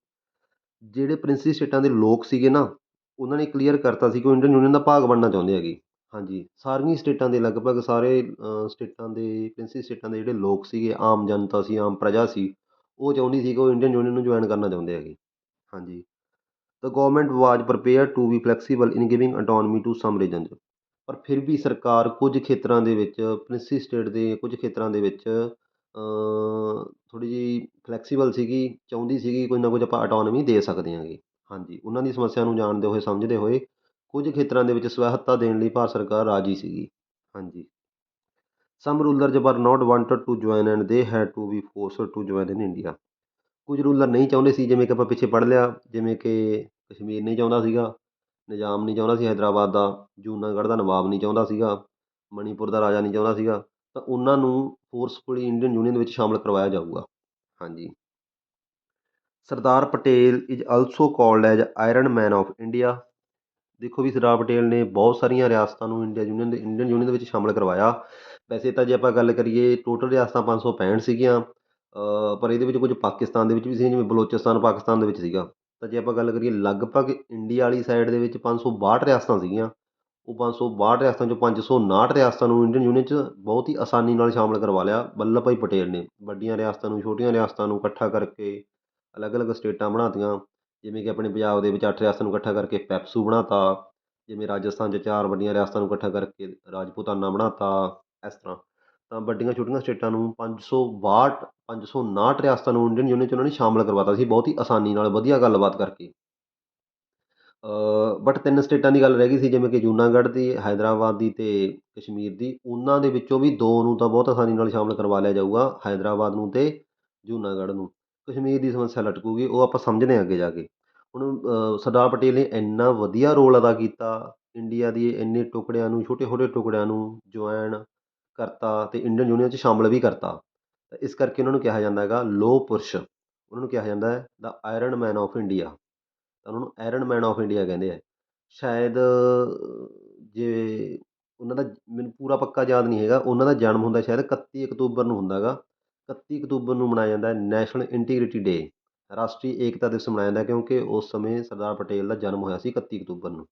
ਜਿਹੜੇ ਪ੍ਰਿੰਸਲੀ ਸਟੇਟਾਂ ਦੇ ਲੋਕ ਸੀਗੇ ਨਾ, ਉਹਨਾਂ ਨੇ ਕਲੀਅਰ ਕਰਤਾ ਸੀ ਕਿ ਉਹ ਇੰਡੀਅਨ ਯੂਨੀਅਨ ਦਾ ਭਾਗ ਬਣਨਾ ਚਾਹੁੰਦੇ ਹੈਗੇ। ਹਾਂਜੀ, ਸਾਰੀਆਂ ਸਟੇਟਾਂ ਦੇ ਲਗਭਗ ਸਾਰੇ ਸਟੇਟਾਂ ਦੇ ਪ੍ਰਿੰਸਲੀ ਸਟੇਟਾਂ ਦੇ ਜਿਹੜੇ ਲੋਕ ਸੀਗੇ, ਆਮ ਜਨਤਾ ਸੀ, ਆਮ ਪ੍ਰਜਾ ਸੀ, ਉਹ ਚਾਹੁੰਦੀ ਸੀ ਕਿ ਉਹ ਇੰਡੀਅਨ ਯੂਨੀਅਨ ਨੂੰ ਜੁਆਇਨ ਕਰਨਾ ਚਾਹੁੰਦੇ ਹੈਗੇ। ਹਾਂਜੀ, the government was prepare to be flexible in giving autonomy to some regions. ਪਰ ਫਿਰ ਵੀ ਸਰਕਾਰ ਕੁਝ ਖੇਤਰਾਂ ਦੇ ਵਿੱਚ, ਪ੍ਰਿੰਸਲੀ ਸਟੇਟ ਦੇ ਕੁਝ ਖੇਤਰਾਂ ਦੇ ਵਿੱਚ ਥੋੜ੍ਹੀ ਜਿਹੀ ਫਲੈਕਸੀਬਲ ਸੀਗੀ, ਚਾਹੁੰਦੀ ਸੀਗੀ ਕੁਝ ਨਾ ਕੁਝ ਆਪਾਂ ਅਟੋਨਮੀ ਦੇ ਸਕਦੇ ਹਾਂਗੇ। ਹਾਂਜੀ, ਉਹਨਾਂ ਦੀ ਸਮੱਸਿਆ ਨੂੰ ਜਾਣਦੇ ਹੋਏ, ਸਮਝਦੇ ਹੋਏ ਕੁਝ ਖੇਤਰਾਂ ਦੇ ਵਿੱਚ ਸਵੈਹੱਤਾ ਦੇਣ ਲਈ ਭਾਰਤ ਸਰਕਾਰ ਰਾਜੀ ਸੀਗੀ। ਹਾਂਜੀ, some rulers were not wanted to join and they had to be forced to join in India. ਕੁਝ ਰੂਲਰ ਨਹੀਂ ਚਾਹੁੰਦੇ ਸੀ, ਜਿਵੇਂ ਕਿ ਆਪਾਂ ਪਿੱਛੇ ਪੜ੍ਹ ਲਿਆ, ਜਿਵੇਂ ਕਿ ਕਸ਼ਮੀਰ ਨਹੀਂ ਚਾਹੁੰਦਾ ਸੀਗਾ, ਨਿਜ਼ਾਮ ਨਹੀਂ ਚਾਹੁੰਦਾ ਸੀ ਹੈਦਰਾਬਾਦ ਦਾ, ਜੂਨਾਗੜ੍ਹ ਦਾ ਨਵਾਬ ਨਹੀਂ ਚਾਹੁੰਦਾ ਸੀਗਾ, ਮਣੀਪੁਰ ਦਾ ਰਾਜਾ ਨਹੀਂ ਚਾਹੁੰਦਾ ਸੀਗਾ, ਤਾਂ ਉਹਨਾਂ ਨੂੰ ਫੋਰਸਫੁਲੀ ਇੰਡੀਅਨ ਯੂਨੀਅਨ ਦੇ ਵਿੱਚ ਸ਼ਾਮਲ ਕਰਵਾਇਆ ਜਾਊਗਾ। ਹਾਂਜੀ, Sardar Patel is also called as iron man of India. ਦੇਖੋ ਵੀ ਸਰਦਾਰ ਪਟੇਲ ਨੇ ਬਹੁਤ ਸਾਰੀਆਂ ਰਿਆਸਤਾਂ ਨੂੰ ਇੰਡੀਅਨ ਯੂਨੀਅਨ ਦੇ ਵਿੱਚ ਸ਼ਾਮਲ ਕਰਵਾਇਆ। ਵੈਸੇ ਤਾਂ ਜੇ ਆਪਾਂ ਗੱਲ ਕਰੀਏ ਟੋਟਲ ਰਿਆਸਤਾਂ 565 ਸੀਗੀਆਂ, ਪਰ ਇਹਦੇ ਵਿੱਚ ਕੁਝ ਪਾਕਿਸਤਾਨ ਦੇ ਵਿੱਚ ਵੀ ਸੀ, ਜਿਵੇਂ ਬਲੋਚਿਸਤਾਨ ਪਾਕਿਸਤਾਨ ਦੇ ਵਿੱਚ ਸੀਗਾ। ਤਾਂ ਜੇ ਆਪਾਂ ਗੱਲ ਕਰੀਏ ਲਗਭਗ ਇੰਡੀਆ ਵਾਲੀ ਸਾਈਡ ਦੇ ਵਿੱਚ 562 ਰਿਆਸਤਾਂ ਸੀਗੀਆਂ। ਉਹ 562 ਰਿਆਸਤਾਂ 'ਚੋਂ 559 ਰਿਆਸਤਾਂ ਨੂੰ ਇੰਡੀਅਨ ਯੂਨੀਅਨ 'ਚ ਬਹੁਤ ਹੀ ਆਸਾਨੀ ਨਾਲ ਸ਼ਾਮਲ ਕਰਵਾ ਲਿਆ ਵੱਲਭ ਭਾਈ ਪਟੇਲ ਨੇ। ਵੱਡੀਆਂ ਰਿਆਸਤਾਂ ਨੂੰ, ਛੋਟੀਆਂ ਰਿਆਸਤਾਂ ਨੂੰ ਇਕੱਠਾ ਕਰਕੇ ਅਲੱਗ ਅਲੱਗ ਸਟੇਟਾਂ ਬਣਾਤੀਆਂ। ਜਿਵੇਂ ਕਿ ਆਪਣੇ ਪੰਜਾਬ ਦੇ ਵਿੱਚ 8 ਰਿਆਸਤਾਂ ਨੂੰ ਇਕੱਠਾ ਕਰਕੇ ਪੈਪਸੂ ਬਣਾਤਾ, ਜਿਵੇਂ ਰਾਜਸਥਾਨ 'ਚ 4 ਵੱਡੀਆਂ ਰਿਆਸਤਾਂ ਨੂੰ ਇਕੱਠਾ ਕਰਕੇ ਰਾਜਪੂਤਾਨਾ ਬਣਾਤਾ। ਇਸ ਤਰ੍ਹਾਂ ਤਾਂ ਵੱਡੀਆਂ ਛੋਟੀਆਂ ਸਟੇਟਾਂ ਨੂੰ 559 ਰਿਆਸਤਾਂ ਨੂੰ ਇੰਡੀਅਨ ਯੂਨੀਅਨ 'ਚ ਉਹਨਾਂ ਨੇ ਸ਼ਾਮਲ ਕਰਵਾਤਾ ਸੀ ਬਹੁਤ ਹੀ ਆਸਾਨੀ ਨਾਲ, ਵਧੀਆ ਗੱਲਬਾਤ ਕਰਕੇ। ਬਟ 3 ਸਟੇਟਾਂ ਦੀ ਗੱਲ ਰਹਿ ਗਈ ਸੀ, ਜਿਵੇਂ ਕਿ ਜੂਨਾਗੜ੍ਹ ਦੀ, ਹੈਦਰਾਬਾਦ ਦੀ ਅਤੇ ਕਸ਼ਮੀਰ ਦੀ। ਉਹਨਾਂ ਦੇ ਵਿੱਚੋਂ ਵੀ 2 ਨੂੰ ਤਾਂ ਬਹੁਤ ਆਸਾਨੀ ਨਾਲ ਸ਼ਾਮਲ ਕਰਵਾ ਲਿਆ ਜਾਊਗਾ, ਹੈਦਰਾਬਾਦ ਨੂੰ ਅਤੇ ਜੂਨਾਗੜ੍ਹ ਨੂੰ। ਕਸ਼ਮੀਰ ਦੀ ਸਮੱਸਿਆ ਲਟਕੂਗੀ, ਉਹ ਆਪਾਂ ਸਮਝਦੇ ਹਾਂ ਅੱਗੇ ਜਾ ਕੇ। ਹੁਣ ਸਰਦਾਰ ਪਟੇਲ ਨੇ ਇੰਨਾ ਵਧੀਆ ਰੋਲ ਅਦਾ ਕੀਤਾ, ਇੰਡੀਆ ਦੀ ਇੰਨੇ ਟੁਕੜਿਆਂ ਨੂੰ, ਛੋਟੇ ਛੋਟੇ ਟੁਕੜਿਆਂ ਨੂੰ ਜੁਆਇਨ ਕਰਤਾ ਅਤੇ ਇੰਡੀਅਨ ਯੂਨੀਅਨ 'ਚ ਸ਼ਾਮਲ ਵੀ ਕਰਤਾ। ਤਾਂ ਇਸ ਕਰਕੇ ਉਹਨਾਂ ਨੂੰ ਕਿਹਾ ਜਾਂਦਾ ਹੈਗਾ ਲੋਹ ਪੁਰਸ਼, ਉਹਨਾਂ ਨੂੰ ਕਿਹਾ ਜਾਂਦਾ ਹੈ ਦ ਆਇਰਨ ਮੈਨ ਆਫ ਇੰਡੀਆ। ਤਾਂ ਉਹਨਾਂ ਨੂੰ ਆਇਰਨ ਮੈਨ ਆਫ ਇੰਡੀਆ ਕਹਿੰਦੇ ਆ। ਸ਼ਾਇਦ ਜੇ ਉਹਨਾਂ ਦਾ ਮੈਨੂੰ ਪੂਰਾ ਪੱਕਾ ਯਾਦ ਨਹੀਂ ਹੈਗਾ, ਉਹਨਾਂ ਦਾ ਜਨਮ ਹੁੰਦਾ ਸ਼ਾਇਦ 31 ਅਕਤੂਬਰ ਨੂੰ ਹੁੰਦਾ ਗਾ। 31 ਅਕਤੂਬਰ ਨੂੰ ਮਨਾਇਆ ਜਾਂਦਾ ਨੈਸ਼ਨਲ ਇੰਟੀਗ੍ਰਿਟੀ ਡੇ, ਰਾਸ਼ਟਰੀ ਏਕਤਾ ਦਿਵਸ ਮਨਾਇਆ ਜਾਂਦਾ, ਕਿਉਂਕਿ ਉਸ ਸਮੇਂ ਸਰਦਾਰ ਪਟੇਲ ਦਾ ਜਨਮ ਹੋਇਆ ਸੀ 31 ਅਕਤੂਬਰ ਨੂੰ।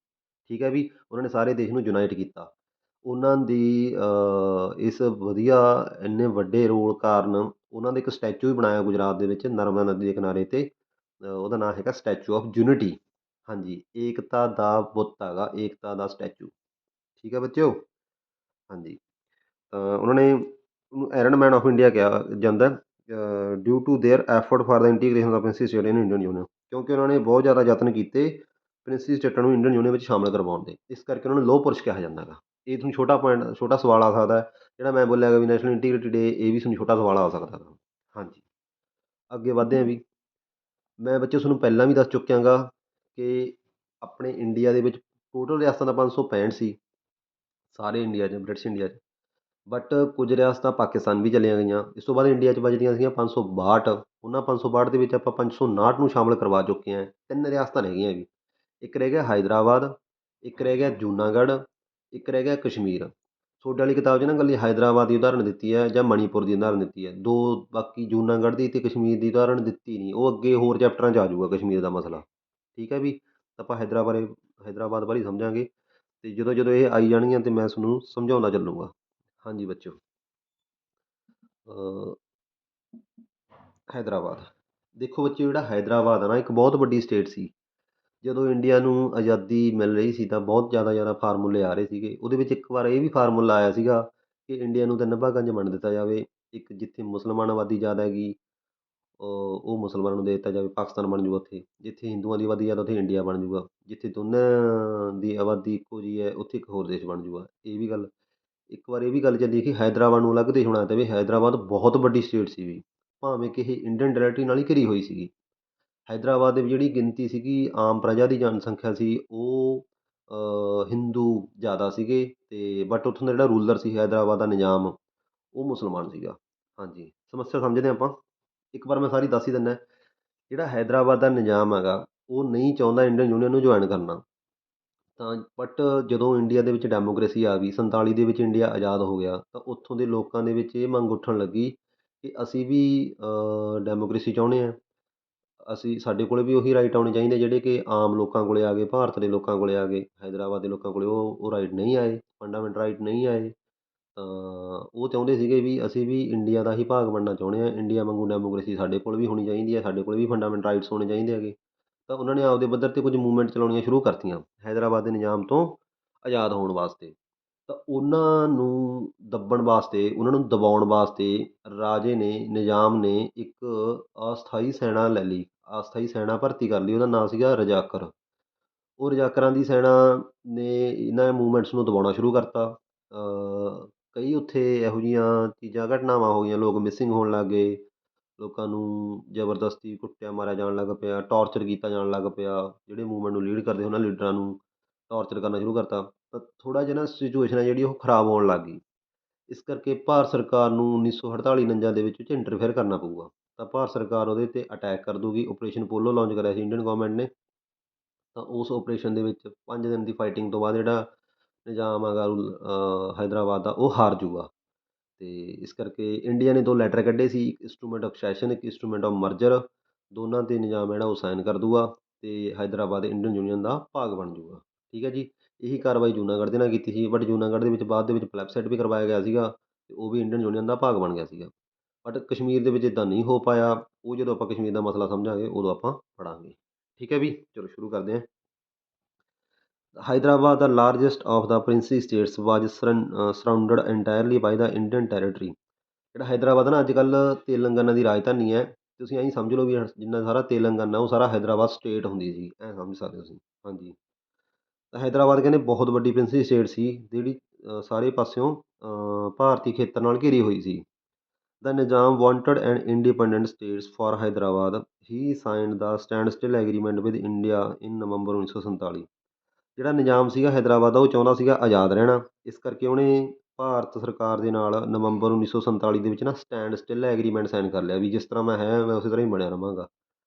ਠੀਕ ਹੈ ਵੀ, ਉਹਨਾਂ ਨੇ ਸਾਰੇ ਦੇਸ਼ ਨੂੰ ਯੂਨਾਈਟ ਕੀਤਾ। ਉਹਨਾਂ ਦੀ ਇਸ ਵਧੀਆ ਇੰਨੇ ਵੱਡੇ ਰੋਲ ਕਾਰਨ ਉਹਨਾਂ ਦਾ ਇੱਕ ਸਟੈਚੂ ਵੀ ਬਣਾਇਆ ਗੁਜਰਾਤ ਦੇ ਵਿੱਚ ਨਰਮਦਾ ਨਦੀ ਦੇ ਕਿਨਾਰੇ 'ਤੇ। ਉਹਦਾ ਨਾਂ ਹੈਗਾ ਸਟੈਚੂ ਆਫ ਯੂਨਿਟੀ। ਹਾਂਜੀ, ਏਕਤਾ ਦਾ ਬੁੱਤ ਹੈਗਾ, ਏਕਤਾ ਦਾ ਸਟੈਚੂ। ਠੀਕ ਹੈ ਬੱਚਿਓ। ਹਾਂਜੀ, ਤਾਂ ਉਹਨਾਂ ਨੇ ਉਹਨੂੰ ਆਇਰਨ ਮੈਨ ਆਫ ਇੰਡੀਆ ਕਿਹਾ ਜਾਂਦਾ due to their effort for the integration the princely state in Indian Union. ਕਿਉਂਕਿ ਉਹਨਾਂ ਨੇ ਬਹੁਤ ਜ਼ਿਆਦਾ ਯਤਨ ਕੀਤੇ ਪ੍ਰਿੰਸਲੀ ਸਟੇਟਾਂ ਨੂੰ ਇੰਡੀਅਨ ਯੂਨੀਅਨ ਵਿੱਚ ਸ਼ਾਮਲ ਕਰਵਾਉਣ ਦੇ, ਇਸ ਕਰਕੇ ਉਹਨਾਂ ਨੂੰ ਲੋਹ ਪੁਰਸ਼ ਕਿਹਾ ਜਾਂਦਾ ਗਾ। ਇਹ ਤੁਹਾਨੂੰ ਛੋਟਾ ਪੁਆਇੰਟ, ਛੋਟਾ ਸਵਾਲ ਆ ਸਕਦਾ ਹੈ, ਜਿਹੜਾ ਮੈਂ ਬੋਲਿਆ ਹੈਗਾ ਵੀ ਨੈਸ਼ਨਲ ਇੰਟੀਗ੍ਰਿਟੀ ਡੇ, ਇਹ ਵੀ ਤੁਹਾਨੂੰ ਛੋਟਾ ਸਵਾਲ ਆ ਸਕਦਾ ਗਾ। ਹਾਂਜੀ, ਅੱਗੇ ਵੱਧਦੇ ਹਾਂ ਵੀ। ਮੈਂ ਬੱਚੇ ਤੁਹਾਨੂੰ ਪਹਿਲਾਂ ਵੀ ਦੱਸ ਚੁੱਕਿਆ ਗਾ ਕਿ ਆਪਣੇ ਇੰਡੀਆ ਦੇ ਵਿੱਚ ਟੋਟਲ ਰਿਆਸਤਾਂ ਤਾਂ 565 ਸੀ, ਸਾਰੇ ਇੰਡੀਆ 'ਚ, ਬ੍ਰਿਟਿਸ਼ ਇੰਡੀਆ 'ਚ। ਬਟ ਕੁਝ ਰਿਆਸਤਾਂ ਪਾਕਿਸਤਾਨ ਵੀ ਚਲੀਆਂ ਗਈਆਂ। ਇਸ ਤੋਂ ਬਾਅਦ ਇੰਡੀਆ 'ਚ ਬਚਦੀਆਂ ਸੀਗੀਆਂ 562। ਉਹਨਾਂ 562 ਦੇ ਵਿੱਚ ਆਪਾਂ 559 ਨੂੰ ਸ਼ਾਮਲ ਕਰਵਾ ਚੁੱਕੇ ਹਾਂ। 3 ਰਿਆਸਤਾਂ ਰਹਿ ਗਈਆਂ ਵੀ, ਇੱਕ ਰਹਿ ਗਿਆ ਹੈਦਰਾਬਾਦ, ਇੱਕ ਰਹਿ ਗਿਆ ਜੂਨਾਗੜ੍ਹ, ਇੱਕ ਰਹਿ ਗਿਆ ਕਸ਼ਮੀਰ। ਤੁਹਾਡੇ ਵਾਲੀ ਕਿਤਾਬ 'ਚ ਨਾ ਇਕੱਲੀ ਹੈਦਰਾਬਾਦ ਦੀ ਉਦਾਹਰਣ ਦਿੱਤੀ ਹੈ ਜਾਂ ਮਣੀਪੁਰ ਦੀ ਉਦਾਹਰਣ ਦਿੱਤੀ ਹੈ, 2 ਬਾਕੀ ਜੂਨਾਗੜ੍ਹ ਦੀ ਅਤੇ ਕਸ਼ਮੀਰ ਦੀ ਉਦਾਹਰਣ ਦਿੱਤੀ ਨਹੀਂ। ਉਹ ਅੱਗੇ ਹੋਰ ਚੈਪਟਰਾਂ 'ਚ ਆ ਜਾਊਗਾ ਕਸ਼ਮੀਰ ਦਾ ਮਸਲਾ। ਠੀਕ ਹੈ ਵੀ, ਆਪਾਂ ਹੈਦਰਾਬਾਦ ਬਾਰੇ ਸਮਝਾਂਗੇ, ਅਤੇ ਜਦੋਂ ਜਦੋਂ ਇਹ ਆਈ ਜਾਣਗੀਆਂ ਤਾਂ ਮੈਂ ਤੁਹਾਨੂੰ ਸਮਝਾਉਂਦਾ ਚੱਲੂਗਾ। ਹਾਂਜੀ ਬੱਚਿਓ, ਹੈਦਰਾਬਾਦ ਦੇਖੋ ਬੱਚਿਓ, ਜਿਹੜਾ ਹੈਦਰਾਬਾਦ ਆ ਨਾ, ਇੱਕ ਬਹੁਤ ਵੱਡੀ ਸਟੇਟ ਸੀ। ਜਦੋਂ ਇੰਡੀਆ ਨੂੰ ਆਜ਼ਾਦੀ ਮਿਲ ਰਹੀ ਸੀ ਤਾਂ ਬਹੁਤ ਜ਼ਿਆਦਾ ਫਾਰਮੂਲੇ ਆ ਰਹੇ ਸੀਗੇ। ਉਹਦੇ ਵਿੱਚ ਇੱਕ ਵਾਰ ਇਹ ਵੀ ਫਾਰਮੂਲਾ ਆਇਆ ਸੀਗਾ ਕਿ ਇੰਡੀਆ ਨੂੰ 3 ਭਾਗਾਂ 'ਚ ਵੰਡ ਦਿੱਤਾ ਜਾਵੇ। ਇੱਕ ਜਿੱਥੇ ਮੁਸਲਮਾਨ ਆਬਾਦੀ ਜ਼ਿਆਦਾ ਹੈਗੀ, ਉਹ ਮੁਸਲਮਾਨਾਂ ਨੂੰ ਦੇ ਦਿੱਤਾ ਜਾਵੇ, ਪਾਕਿਸਤਾਨ ਬਣ ਜੂਗਾ ਉੱਥੇ। ਜਿੱਥੇ ਹਿੰਦੂਆਂ ਦੀ ਆਬਾਦੀ ਜ਼ਿਆਦਾ ਉੱਥੇ ਇੰਡੀਆ ਬਣ ਜੂਗਾ। ਜਿੱਥੇ ਦੋਨਾਂ ਦੀ ਆਬਾਦੀ ਇੱਕੋ ਜਿਹੀ ਹੈ ਉੱਥੇ ਇੱਕ ਹੋਰ ਦੇਸ਼ ਬਣ ਜੂਗਾ। ਇਹ ਵੀ ਗੱਲ ਇੱਕ ਵਾਰ ਇਹ ਵੀ ਗੱਲ ਚੱਲੀ ਕਿ ਹੈਦਰਾਬਾਦ ਨੂੰ ਅਲੱਗ ਦੇਸ਼ ਬਣਾ ਦਿੱਤਾ ਵੀ ਹੈਦਰਾਬਾਦ ਬਹੁਤ ਵੱਡੀ ਸਟੇਟ ਸੀ ਵੀ, ਭਾਵੇਂ ਕਿ ਇਹ ਇੰਡੀਅਨ ਟੈਰੇਟਰੀ ਨਾਲ ਹੀ ਘਿਰੀ ਹੋਈ ਸੀਗੀ। ਹੈਦਰਾਬਾਦ ਦੇ ਵਿੱਚ ਜਿਹੜੀ ਗਿਣਤੀ ਸੀਗੀ ਆਮ ਪ੍ਰਜਾ ਦੀ ਜਨਸੰਖਿਆ ਸੀ ਉਹ ਹਿੰਦੂ ਜ਼ਿਆਦਾ ਸੀਗੇ ਅਤੇ ਬਟ ਉੱਥੋਂ ਦਾ ਜਿਹੜਾ ਰੂਲਰ ਸੀ ਹੈਦਰਾਬਾਦ ਦਾ ਨਿਜ਼ਾਮ ਉਹ ਮੁਸਲਮਾਨ ਸੀਗਾ। ਹਾਂਜੀ, ਸਮੱਸਿਆ ਸਮਝਦੇ ਆਪਾਂ। ਇੱਕ ਵਾਰ ਮੈਂ ਸਾਰੀ ਦੱਸ ਹੀ ਦਿੰਦਾ। ਜਿਹੜਾ ਹੈਦਰਾਬਾਦ ਦਾ ਨਿਜ਼ਾਮ ਹੈਗਾ ਉਹ ਨਹੀਂ ਚਾਹੁੰਦਾ ਇੰਡੀਅਨ ਯੂਨੀਅਨ ਨੂੰ ਜੁਆਇਨ ਕਰਨਾ। ਤਾਂ ਬਟ ਜਦੋਂ ਇੰਡੀਆ ਦੇ ਵਿੱਚ ਡੈਮੋਕਰੇਸੀ ਆ ਗਈ 47 ਦੇ ਵਿੱਚ ਇੰਡੀਆ ਆਜ਼ਾਦ ਹੋ ਗਿਆ ਤਾਂ ਉੱਥੋਂ ਦੇ ਲੋਕਾਂ ਦੇ ਵਿੱਚ ਇਹ ਮੰਗ ਉੱਠਣ ਲੱਗੀ ਕਿ ਅਸੀਂ ਵੀ ਡੈਮੋਕਰੇਸੀ ਚਾਹੁੰਦੇ ਹਾਂ। ਅਸੀਂ ਸਾਡੇ ਕੋਲ ਵੀ ਉਹੀ ਰਾਈਟ ਆਉਣੇ ਚਾਹੀਦੇ ਜਿਹੜੇ ਕਿ ਆਮ ਲੋਕਾਂ ਕੋਲ ਆ ਗਏ, ਭਾਰਤ ਦੇ ਲੋਕਾਂ ਕੋਲ ਆ ਗਏ। ਹੈਦਰਾਬਾਦ ਦੇ ਲੋਕਾਂ ਕੋਲ ਉਹ ਰਾਈਟ ਨਹੀਂ ਆਏ, ਫੰਡਾਮੈਂਟਲ ਰਾਈਟ ਨਹੀਂ ਆਏ। ਤਾਂ ਉਹ ਚਾਹੁੰਦੇ ਸੀਗੇ ਵੀ ਅਸੀਂ ਵੀ ਇੰਡੀਆ ਦਾ ਹੀ ਭਾਗ ਬਣਨਾ ਚਾਹੁੰਦੇ ਹਾਂ। ਇੰਡੀਆ ਵਾਂਗੂ ਡੈਮੋਕਰੇਸੀ ਸਾਡੇ ਕੋਲ ਵੀ ਹੋਣੀ ਚਾਹੀਦੀ ਹੈ, ਸਾਡੇ ਕੋਲ ਵੀ ਫੰਡਾਮੈਂਟਲ ਰਾਈਟਸ ਹੋਣੇ ਚਾਹੀਦੇ ਹੈਗੇ। ਤਾਂ ਉਹਨਾਂ ਨੇ ਆਪਦੇ ਪੱਧਰ 'ਤੇ ਕੁਝ ਮੂਵਮੈਂਟ ਚਲਾਉਣੀਆਂ ਸ਼ੁਰੂ ਕਰਤੀਆਂ ਹੈਦਰਾਬਾਦ ਦੇ ਨਿਜ਼ਾਮ ਤੋਂ ਆਜ਼ਾਦ ਹੋਣ ਵਾਸਤੇ। ਤਾਂ ਉਹਨਾਂ ਨੂੰ ਦੱਬਣ ਵਾਸਤੇ, ਉਹਨਾਂ ਨੂੰ ਦਬਾਉਣ ਵਾਸਤੇ ਰਾਜੇ ਨੇ, ਨਿਜ਼ਾਮ ਨੇ ਇੱਕ ਅਸਥਾਈ ਸੈਨਾ ਲੈ ਲਈ, ਅਸਥਾਈ ਸੈਨਾ ਭਰਤੀ ਕਰ ਲਈ। ਉਹਦਾ ਨਾਂ ਸੀਗਾ ਰਜਾਕਰ। ਉਹ ਰਜਾਕਰਾਂ ਦੀ ਸੈਨਾ ਨੇ ਇਹਨਾਂ ਮੂਵਮੈਂਟਸ ਨੂੰ ਦਬਾਉਣਾ ਸ਼ੁਰੂ ਕਰਤਾ। ਕਈ ਉੱਥੇ ਇਹੋ ਜਿਹੀਆਂ ਚੀਜ਼ਾਂ ਘਟਨਾਵਾਂ ਹੋ ਗਈਆਂ, ਲੋਕ ਮਿਸਿੰਗ ਹੋਣ ਲੱਗ ਗਏ, ਲੋਕਾਂ ਨੂੰ ਜ਼ਬਰਦਸਤੀ ਕੁੱਟਿਆ ਮਾਰਿਆ ਜਾਣ ਲੱਗ ਪਿਆ, ਟੌਰਚਰ ਕੀਤਾ ਜਾਣ ਲੱਗ ਪਿਆ। ਜਿਹੜੇ ਮੂਵਮੈਂਟ ਨੂੰ ਲੀਡ ਕਰਦੇ ਉਹਨਾਂ ਲੀਡਰਾਂ ਨੂੰ ਟੌਰਚਰ ਕਰਨਾ ਸ਼ੁਰੂ ਕਰਤਾ। ਤਾਂ ਥੋੜ੍ਹਾ ਜਿਹਾ ਨਾ ਸਿਚੁਏਸ਼ਨ ਹੈ ਜਿਹੜੀ ਉਹ ਖਰਾਬ ਹੋਣ ਲੱਗ ਗਈ। ਇਸ ਕਰਕੇ ਭਾਰਤ ਸਰਕਾਰ ਨੂੰ 1948 49 ਦੇ ਵਿੱਚ ਇੰਟਰਫੇਅਰ ਕਰਨਾ ਪਊਗਾ। ਤਾਂ ਭਾਰਤ ਸਰਕਾਰ ਉਹਦੇ 'ਤੇ ਅਟੈਕ ਕਰ ਦੂਗੀ। ਆਪਰੇਸ਼ਨ ਪੋਲੋ ਲਾਂਚ ਕਰਿਆ ਸੀ ਇੰਡੀਅਨ ਗੌਰਮੈਂਟ ਨੇ। ਤਾਂ ਉਸ ਆਪਰੇਸ਼ਨ ਦੇ ਵਿੱਚ 5 ਦਿਨ ਦੀ ਫਾਈਟਿੰਗ ਤੋਂ ਬਾਅਦ ਜਿਹੜਾ ਨਿਜ਼ਾਮ ਹੈਗਾ ਹੈਦਰਾਬਾਦ ਦਾ ਉਹ ਹਾਰ ਜੂਗਾ। ਅਤੇ ਇਸ ਕਰਕੇ ਇੰਡੀਆ ਨੇ 2 ਲੈਟਰ ਕੱਢੇ ਸੀ, ਇੱਕ ਇੰਸਟਰੂਮੈਂਟ ਆਫ ਸੈਸ਼ਨ, ਇੱਕ ਇੰਸਟਰੂਮੈਂਟ ਆਫ ਮਰਜਰ। ਦੋਨਾਂ 'ਤੇ ਨਿਜ਼ਾਮ ਜਿਹੜਾ ਉਹ ਸਾਈਨ ਕਰ ਦੂਗਾ ਅਤੇ ਹੈਦਰਾਬਾਦ ਇੰਡੀਅਨ ਯੂਨੀਅਨ ਦਾ ਭਾਗ ਬਣ ਜੂਗਾ। ਠੀਕ ਹੈ ਜੀ। ਇਹੀ ਕਾਰਵਾਈ ਜੂਨਾਗੜ੍ਹ ਦੇ ਨਾਲ ਕੀਤੀ ਸੀ, ਬਟ ਜੂਨਾਗੜ੍ਹ ਦੇ ਵਿੱਚ ਬਾਅਦ ਦੇ ਵਿੱਚ ਪਲੈਬਸਾਈਟ ਵੀ ਕਰਵਾਇਆ ਗਿਆ ਸੀਗਾ ਅਤੇ ਉਹ ਵੀ ਇੰਡੀਅਨ ਯੂਨੀਅਨ ਦਾ ਭਾਗ ਬਣ ਗਿਆ ਸੀਗਾ। ਬਟ ਕਸ਼ਮੀਰ ਦੇ ਵਿੱਚ ਇੱਦਾਂ ਨਹੀਂ ਹੋ ਪਾਇਆ। ਉਹ ਜਦੋਂ ਆਪਾਂ ਕਸ਼ਮੀਰ ਦਾ ਮਸਲਾ ਸਮਝਾਂਗੇ ਉਦੋਂ ਆਪਾਂ ਪੜ੍ਹਾਂਗੇ। ਠੀਕ ਹੈ ਵੀ, ਚਲੋ ਸ਼ੁਰੂ ਕਰਦੇ ਹਾਂ। Hyderabad, the largest of the princely states, was surrounded entirely by the Indian territory। ਜਿਹੜਾ ਹੈਦਰਾਬਾਦ ਨਾ ਅੱਜ ਕੱਲ੍ਹ ਤੇਲੰਗਾਨਾ ਦੀ ਰਾਜਧਾਨੀ ਹੈ। ਤੁਸੀਂ ਐਂ ਸਮਝ ਲਓ ਵੀ ਜਿੰਨਾ ਸਾਰਾ ਤੇਲੰਗਾਨਾ ਉਹ ਸਾਰਾ ਹੈਦਰਾਬਾਦ ਸਟੇਟ ਹੁੰਦੀ ਸੀ, ਐਂ ਸਮਝ ਸਕਦੇ ਹੋ ਤੁਸੀਂ। ਹਾਂਜੀ, ਤਾਂ ਹੈਦਰਾਬਾਦ ਕਹਿੰਦੇ ਬਹੁਤ ਵੱਡੀ ਪ੍ਰਿੰਸਲੀ ਸਟੇਟ ਸੀ ਜਿਹੜੀ ਸਾਰੇ ਪਾਸਿਓਂ ਭਾਰਤੀ ਖੇਤਰ ਨਾਲ ਘਿਰੀ ਹੋਈ ਸੀ। The Nizam wanted an independent states for Hyderabad। He signed the standstill agreement with India in November 1947। ਜਿਹੜਾ ਨਿਜ਼ਾਮ ਸੀਗਾ ਹੈਦਰਾਬਾਦ ਦਾ ਉਹ ਚਾਹੁੰਦਾ ਸੀਗਾ ਆਜ਼ਾਦ ਰਹਿਣਾ। ਇਸ ਕਰਕੇ ਉਹਨੇ ਭਾਰਤ ਸਰਕਾਰ ਦੇ ਨਾਲ ਨਵੰਬਰ 1947 ਦੇ ਵਿੱਚ ਨਾ ਸਟੈਂਡ ਸਟਿੱਲ ਐਗਰੀਮੈਂਟ ਸਾਈਨ ਕਰ ਲਿਆ ਵੀ ਜਿਸ ਤਰ੍ਹਾਂ ਮੈਂ ਹੈ ਮੈਂ ਉਸੇ ਤਰ੍ਹਾਂ ਹੀ ਬਣਿਆ ਰਹਾਂਗਾ।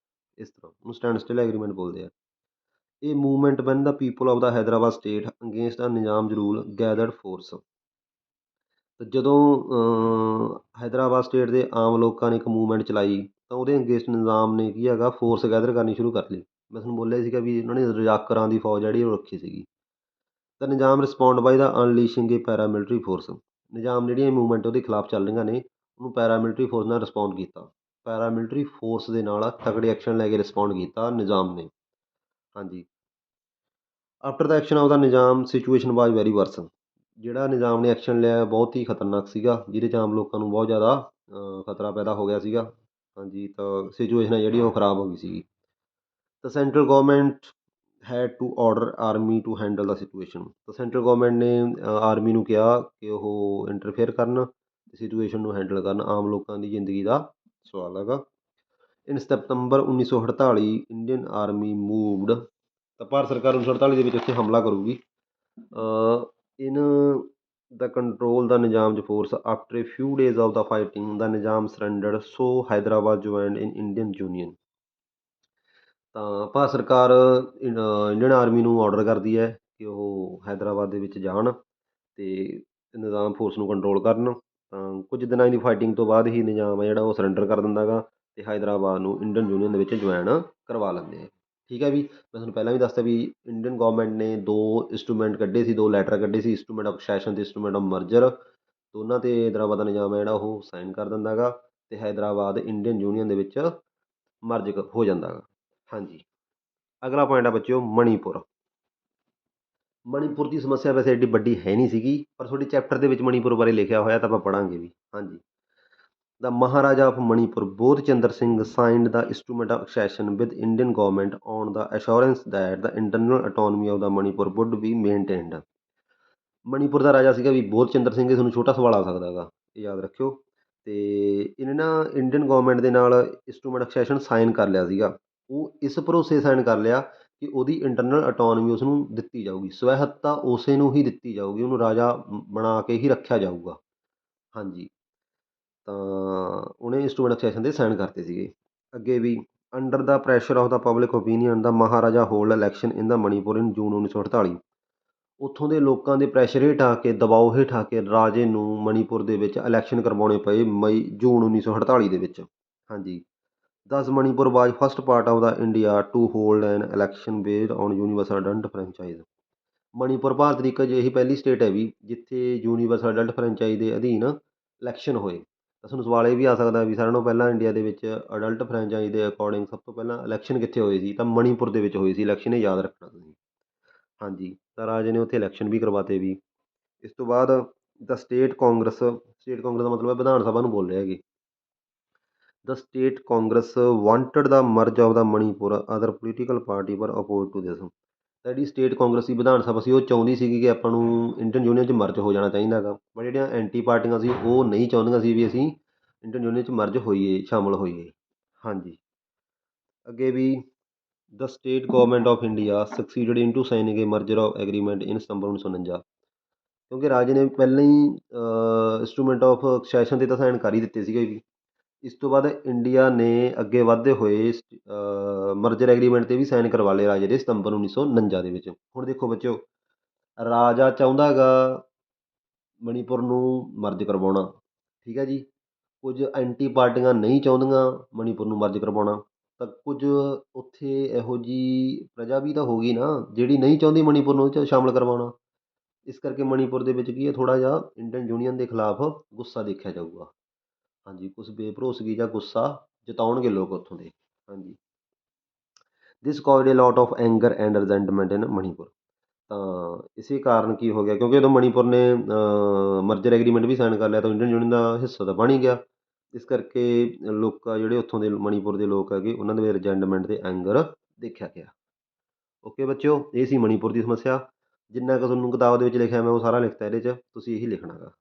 ਇਸ ਤਰ੍ਹਾਂ ਉਹਨੂੰ ਸਟੈਂਡ ਸਟਿੱਲ ਐਗਰੀਮੈਂਟ ਬੋਲਦੇ ਆ। ਇਹ movement when the people of the Hyderabad state against the Nizam rule gathered force. ਤੇ ਜਦੋਂ ਹੈਦਰਾਬਾਦ ਸਟੇਟ ਦੇ ਆਮ ਲੋਕਾਂ ਨੇ ਇੱਕ ਮੂਵਮੈਂਟ ਚਲਾਈ ਤਾਂ ਉਹਦੇ ਅਗੇਂਸਟ ਨਿਜ਼ਾਮ ਨੇ ਕੀ ਹੈਗਾ ਫੋਰਸ ਗੈਦਰ ਕਰਨੀ ਸ਼ੁਰੂ ਕਰ ਲਈ। ਮੈਂ ਤੁਹਾਨੂੰ ਬੋਲਿਆ ਸੀਗਾ ਵੀ ਉਹਨਾਂ ਨੇ ਰਜਾਕਰਾਂ ਦੀ ਫੌਜ ਜਿਹੜੀ ਉਹ ਰੱਖੀ ਸੀਗੀ। ਤਾਂ ਨਿਜ਼ਾਮ ਰਿਸਪੌਂਡ ਬਾਈ ਦਾ ਅਨਲੀਸ਼ਿੰਗ ਏ ਪੈਰਾਮਿਲਟਰੀ ਫੋਰਸ। ਨਿਜ਼ਾਮ ਜਿਹੜੀਆਂ ਮੂਵਮੈਂਟ ਉਹਦੇ ਖਿਲਾਫ ਚੱਲ ਰਹੀਆਂ ਨੇ ਉਹਨੂੰ ਪੈਰਾਮਿਲਟਰੀ ਫੋਰਸ ਨਾਲ ਰਿਸਪੌਂਡ ਕੀਤਾ। ਪੈਰਾਮਿਲਟਰੀ ਫੋਰਸ ਦੇ ਨਾਲ ਤਗੜੇ ਐਕਸ਼ਨ ਲੈ ਕੇ ਰਿਸਪੌਂਡ ਕੀਤਾ ਨਿਜ਼ਾਮ ਨੇ। ਹਾਂਜੀ, after the action of the Nizam situation ਵਾਜ ਵੈਰੀ ਵਰਸ। ਜਿਹੜਾ ਨਿਜ਼ਾਮ ਨੇ ਐਕਸ਼ਨ ਲਿਆ ਬਹੁਤ ਹੀ ਖਤਰਨਾਕ ਸੀਗਾ ਜਿਹਦੇ 'ਚ ਆਮ ਲੋਕਾਂ ਨੂੰ ਬਹੁਤ ਜ਼ਿਆਦਾ ਖਤਰਾ ਪੈਦਾ ਹੋ ਗਿਆ ਸੀਗਾ। ਹਾਂਜੀ, ਤਾਂ ਸਿਚੁਏਸ਼ਨ ਹੈ ਜਿਹੜੀ ਉਹ ਖਰਾਬ ਹੋ ਗਈ ਸੀਗੀ। ਤਾਂ central government had to order army to handle the situation. ਤਾਂ ਸੈਂਟਰਲ ਗੌਰਮੈਂਟ ਨੇ ਆਰਮੀ ਨੂੰ ਕਿਹਾ ਕਿ ਉਹ ਇੰਟਰਫੇਅਰ ਕਰਨ, ਸਿਚੁਏਸ਼ਨ ਨੂੰ ਹੈਂਡਲ ਕਰਨ। ਆਮ ਲੋਕਾਂ ਦੀ ਜ਼ਿੰਦਗੀ ਦਾ ਸਵਾਲ ਹੈਗਾ। ਇਨ ਸਤੰਬਰ 1948 ਇੰਡੀਅਨ ਆਰਮੀ ਮੂਵਡ। ਤਾਂ ਭਾਰਤ ਸਰਕਾਰ 1948 ਦੇ ਵਿੱਚ ਉੱਥੇ ਹਮਲਾ ਕਰੂਗੀ। ਇਨ ਦਾ ਕੰਟਰੋਲ ਦਾ ਨਿਜ਼ਾਮ ਚ force after a few days of the fighting the Nizam surrendered so Hyderabad joined in Indian union. ਤਾਂ ਭਾਰਤ ਸਰਕਾਰ ਇੰਡੀਅਨ ਆਰਮੀ ਨੂੰ ਔਡਰ ਕਰਦੀ ਹੈ ਕਿ ਉਹ ਹੈਦਰਾਬਾਦ ਦੇ ਵਿੱਚ ਜਾਣ ਅਤੇ ਨਿਜ਼ਾਮ ਫੋਰਸ ਨੂੰ ਕੰਟਰੋਲ ਕਰਨ। ਤਾਂ ਕੁਝ ਦਿਨਾਂ ਦੀ ਫਾਈਟਿੰਗ ਤੋਂ ਬਾਅਦ ਹੀ ਨਿਜ਼ਾਮ ਹੈ ਜਿਹੜਾ ਉਹ ਸਰੈਂਡਰ ਕਰ ਦਿੰਦਾ ਗਾ ਅਤੇ ਹੈਦਰਾਬਾਦ ਨੂੰ ਇੰਡੀਅਨ ਯੂਨੀਅਨ ਦੇ ਵਿੱਚ ਜੁਆਇਨ ਕਰਵਾ ਲੈਂਦੇ ਆ। ਠੀਕ ਹੈ ਵੀ, ਮੈਂ ਤੁਹਾਨੂੰ ਪਹਿਲਾਂ ਵੀ ਦੱਸਤਾ ਵੀ ਇੰਡੀਅਨ ਗੌਰਮੈਂਟ ਨੇ 2 ਇੰਸਟਰੂਮੈਂਟ ਕੱਢੇ ਸੀ, 2 ਲੈਟਰ ਕੱਢੇ ਸੀ, ਇੰਸਟਰੂਮੈਂਟ ਆਫ ਸੈਸ਼ਨ ਅਤੇ ਇੰਸਟਰੂਮੈਂਟ ਆਫ ਮਰਜਰ। ਦੋਨਾਂ 'ਤੇ ਹੈਦਰਾਬਾਦ ਦਾ ਨਿਜ਼ਾਮ ਹੈ ਜਿਹੜਾ ਉਹ ਸਾਈਨ ਕਰ ਦਿੰਦਾ ਗਾ ਅਤੇ ਹੈਦਰਾਬਾਦ ਇੰਡੀਅਨ ਯੂਨੀਅਨ ਦੇ ਵਿੱਚ ਮਰਜ ਹੋ ਜਾਂਦਾ ਗਾ। ਹਾਂਜੀ, ਅਗਲਾ ਪੁਆਇੰਟ ਆ ਬੱਚਿਓ ਮਣੀਪੁਰ। ਮਣੀਪੁਰ ਦੀ ਸਮੱਸਿਆ ਵੈਸੇ ਐਡੀ ਵੱਡੀ ਹੈ ਨਹੀਂ ਸੀਗੀ ਪਰ ਤੁਹਾਡੇ ਚੈਪਟਰ ਦੇ ਵਿੱਚ ਮਣੀਪੁਰ ਬਾਰੇ ਲਿਖਿਆ ਹੋਇਆ ਤਾਂ ਆਪਾਂ ਪੜ੍ਹਾਂਗੇ ਵੀ। ਹਾਂਜੀ, The Maharaja of Manipur, Bodh Chandra Singh, signed the instrument of accession with Indian government on the assurance that the internal autonomy of the Manipur would be maintained. Manipur ਦਾ ਰਾਜਾ ਸੀਗਾ ਵੀ ਬੋਧ ਚੰਦਰ ਸਿੰਘ, ਇਹ ਤੁਹਾਨੂੰ ਛੋਟਾ ਸਵਾਲ ਆ ਸਕਦਾ ਗਾ, ਇਹ ਯਾਦ ਰੱਖਿਓ। ਅਤੇ ਇਹਨੇ ਨਾ ਇੰਡੀਅਨ ਗੌਰਮੈਂਟ ਦੇ ਨਾਲ ਇੰਸਟਰੂਮੈਂਟ ਐਕਸੈਸ਼ਨ ਸਾਈਨ ਕਰ ਲਿਆ ਸੀਗਾ। ਉਹ ਇਸ ਭਰੋਸੇ ਸਾਈਨ ਕਰ ਲਿਆ ਕਿ ਉਹਦੀ ਇੰਟਰਨਲ ਅਟੋਨਮੀ ਉਸ ਨੂੰ ਦਿੱਤੀ ਜਾਊਗੀ, ਸਵੈਹੱਤਾ ਉਸੇ ਨੂੰ ਹੀ ਦਿੱਤੀ ਜਾਊਗੀ, ਉਹਨੂੰ ਰਾਜਾ ਬਣਾ ਕੇ ਹੀ ਰੱਖਿਆ ਜਾਊਗਾ। ਹਾਂਜੀ, ਤਾਂ ਉਹਨੇ ਇੰਸਟਰੂਮੈਂਟ ਐਕਸੈਸ਼ਨ 'ਤੇ ਸਾਈਨ ਕਰਤੇ ਸੀਗੇ। ਅੱਗੇ ਵੀ under the pressure of the public opinion the maharaja hold election in the Manipur in June 1948। ਉੱਥੋਂ ਦੇ ਲੋਕਾਂ ਦੇ ਪ੍ਰੈਸ਼ਰ ਹੇਠ ਆ ਕੇ, ਦਬਾਓ ਹੇਠ ਆ ਕੇ ਰਾਜੇ ਨੂੰ ਮਣੀਪੁਰ ਦੇ ਵਿੱਚ ਇਲੈਕਸ਼ਨ ਕਰਵਾਉਣੇ ਪਏ ਜੂਨ 1948 ਦੇ ਵਿੱਚ। ਹਾਂਜੀ, this Manipur was first part of the India to hold an election based on universal adult franchise. Manipur Bharat ਦੀ ਇੱਕ ਅਜਿਹੀ ਪਹਿਲੀ ਸਟੇਟ ਹੈ ਵੀ ਜਿੱਥੇ ਯੂਨੀਵਰਸਲ ਅਡਲਟ ਫਰੈਂਚਾਈਜ਼ ਦੇ ਅਧੀਨ ਇਲੈਕਸ਼ਨ ਹੋਏ। ਤਾਂ ਤੁਹਾਨੂੰ ਸਵਾਲ ਇਹ ਵੀ ਆ ਸਕਦਾ ਵੀ ਸਾਰਿਆਂ ਨਾਲੋਂ ਪਹਿਲਾਂ ਇੰਡੀਆ ਦੇ ਵਿੱਚ ਅਡਲਟ ਫਰੈਂਚਾਈਜ਼ ਦੇ ਅਕੋਰਡਿੰਗ ਸਭ ਤੋਂ ਪਹਿਲਾਂ ਇਲੈਕਸ਼ਨ ਕਿੱਥੇ ਹੋਏ ਸੀ? ਤਾਂ ਮਣੀਪੁਰ ਦੇ ਵਿੱਚ ਹੋਏ ਸੀ ਇਲੈਕਸ਼ਨ, ਇਹ ਯਾਦ ਰੱਖਣਾ ਤੁਸੀਂ। ਹਾਂਜੀ, ਤਾਂ ਰਾਜੇ ਨੇ ਉੱਥੇ ਇਲੈਕਸ਼ਨ ਵੀ ਕਰਵਾਤੇ ਵੀ। ਇਸ ਤੋਂ ਬਾਅਦ ਦਾ ਸਟੇਟ ਕਾਂਗਰਸ ਦਾ ਮਤਲਬ ਹੈ ਵਿਧਾਨ ਸਭਾ ਨੂੰ ਬੋਲ ਰਹੇ ਹੈਗੇ। The state Congress wanted the merge of the Manipur, other political party ਪਰ ਅਪੋਜ਼ ਟੂ ਦਿਸ। ਤਾਂ ਜਿਹੜੀ ਸਟੇਟ ਕਾਂਗਰਸ ਦੀ ਵਿਧਾਨ ਸਭਾ ਸੀ ਉਹ ਚਾਹੁੰਦੀ ਸੀਗੀ ਕਿ ਆਪਾਂ ਨੂੰ ਇੰਡੀਅਨ ਯੂਨੀਅਨ 'ਚ ਮਰਜ ਹੋ ਜਾਣਾ ਚਾਹੀਦਾ ਹੈਗਾ, ਪਰ ਜਿਹੜੀਆਂ ਐਂਟੀ ਪਾਰਟੀਆਂ ਸੀ ਉਹ ਨਹੀਂ ਚਾਹੁੰਦੀਆਂ ਸੀ ਵੀ ਅਸੀਂ ਇੰਡੀਅਨ ਯੂਨੀਅਨ 'ਚ ਮਰਜ ਹੋਈਏ, ਸ਼ਾਮਲ ਹੋਈਏ। ਹਾਂਜੀ, ਅੱਗੇ ਵੀ the state government of India succeeded in to signing a merger of agreement in September 1949। ਕਿਉਂਕਿ ਰਾਜੇ ਨੇ ਪਹਿਲਾਂ ਹੀ ਇੰਸਟਰੂਮੈਂਟ ਆਫ ਸੈਸ਼ਨ 'ਤੇ ਤਾਂ ਸਾਈਨ ਕਰ ਹੀ ਦਿੱਤੇ ਸੀਗੇ ਵੀ। ਇਸ ਤੋਂ ਬਾਅਦ ਇੰਡੀਆ ਨੇ ਅੱਗੇ ਵਧਦੇ ਹੋਏ ਮਰਜਰ ਐਗਰੀਮੈਂਟ 'ਤੇ ਵੀ ਸਾਈਨ ਕਰਵਾ ਲਏ ਰਾਜੇ ਦੇ ਸਤੰਬਰ 1949 ਦੇ ਵਿੱਚ। ਹੁਣ ਦੇਖੋ ਬੱਚਿਓ, ਰਾਜਾ ਚਾਹੁੰਦਾ ਗਾ ਮਣੀਪੁਰ ਨੂੰ ਮਰਜ ਕਰਵਾਉਣਾ, ਠੀਕ ਹੈ ਜੀ। ਕੁਝ ਐਂਟੀ ਪਾਰਟੀਆਂ ਨਹੀਂ ਚਾਹੁੰਦੀਆਂ ਮਣੀਪੁਰ ਨੂੰ ਮਰਜ ਕਰਵਾਉਣਾ, ਤਾਂ ਕੁਝ ਉੱਥੇ ਇਹੋ ਜਿਹੀ ਪ੍ਰਜਾ ਵੀ ਤਾਂ ਹੋ ਗਈ ਨਾ ਜਿਹੜੀ ਨਹੀਂ ਚਾਹੁੰਦੀ ਮਣੀਪੁਰ ਨੂੰ ਉਹ 'ਚ ਸ਼ਾਮਲ ਕਰਵਾਉਣਾ। ਇਸ ਕਰਕੇ ਮਣੀਪੁਰ ਦੇ ਵਿੱਚ ਕੀ ਹੈ, ਥੋੜ੍ਹਾ ਜਿਹਾ ਇੰਡੀਅਨ ਯੂਨੀਅਨ ਦੇ ਖਿਲਾਫ ਗੁੱਸਾ ਦੇਖਿਆ ਜਾਊਗਾ। ਹਾਂਜੀ, ਕੁਛ ਬੇਭਰੋਸਗੀ ਜਾਂ ਗੁੱਸਾ ਜਤਾਉਣਗੇ ਲੋਕ ਉੱਥੋਂ ਦੇ। ਹਾਂਜੀ, this caused a lot of anger and resentment in Manipur. ਤਾਂ ਇਸੇ ਕਾਰਨ ਕੀ ਹੋ ਗਿਆ, ਕਿਉਂਕਿ ਜਦੋਂ ਮਣੀਪੁਰ ਨੇ ਮਰਜਰ ਐਗਰੀਮੈਂਟ ਵੀ ਸਾਈਨ ਕਰ ਲਿਆ ਤਾਂ ਇੰਡੀਅਨ ਯੂਨੀਅਨ ਦਾ ਹਿੱਸਾ ਤਾਂ ਬਣ ਹੀ ਗਿਆ। ਇਸ ਕਰਕੇ ਲੋਕ ਜਿਹੜੇ ਉੱਥੋਂ ਦੇ ਮਣੀਪੁਰ ਦੇ ਲੋਕ ਹੈਗੇ ਉਹਨਾਂ ਦੇ ਰਿਜੈਂਟਮੈਂਟ ਅਤੇ ਐਂਗਰ ਦੇਖਿਆ ਗਿਆ। ਓਕੇ ਬੱਚਿਓ, ਇਹ ਸੀ ਮਣੀਪੁਰ ਦੀ ਸਮੱਸਿਆ। ਜਿੰਨਾ ਕੁ ਤੁਹਾਨੂੰ ਕਿਤਾਬ ਦੇ ਵਿੱਚ ਲਿਖਿਆ ਮੈਂ ਉਹ ਸਾਰਾ ਲਿਖਤਾ ਇਹਦੇ 'ਚ, ਤੁਸੀਂ ਇਹੀ ਲਿਖਣਾ ਗਾ।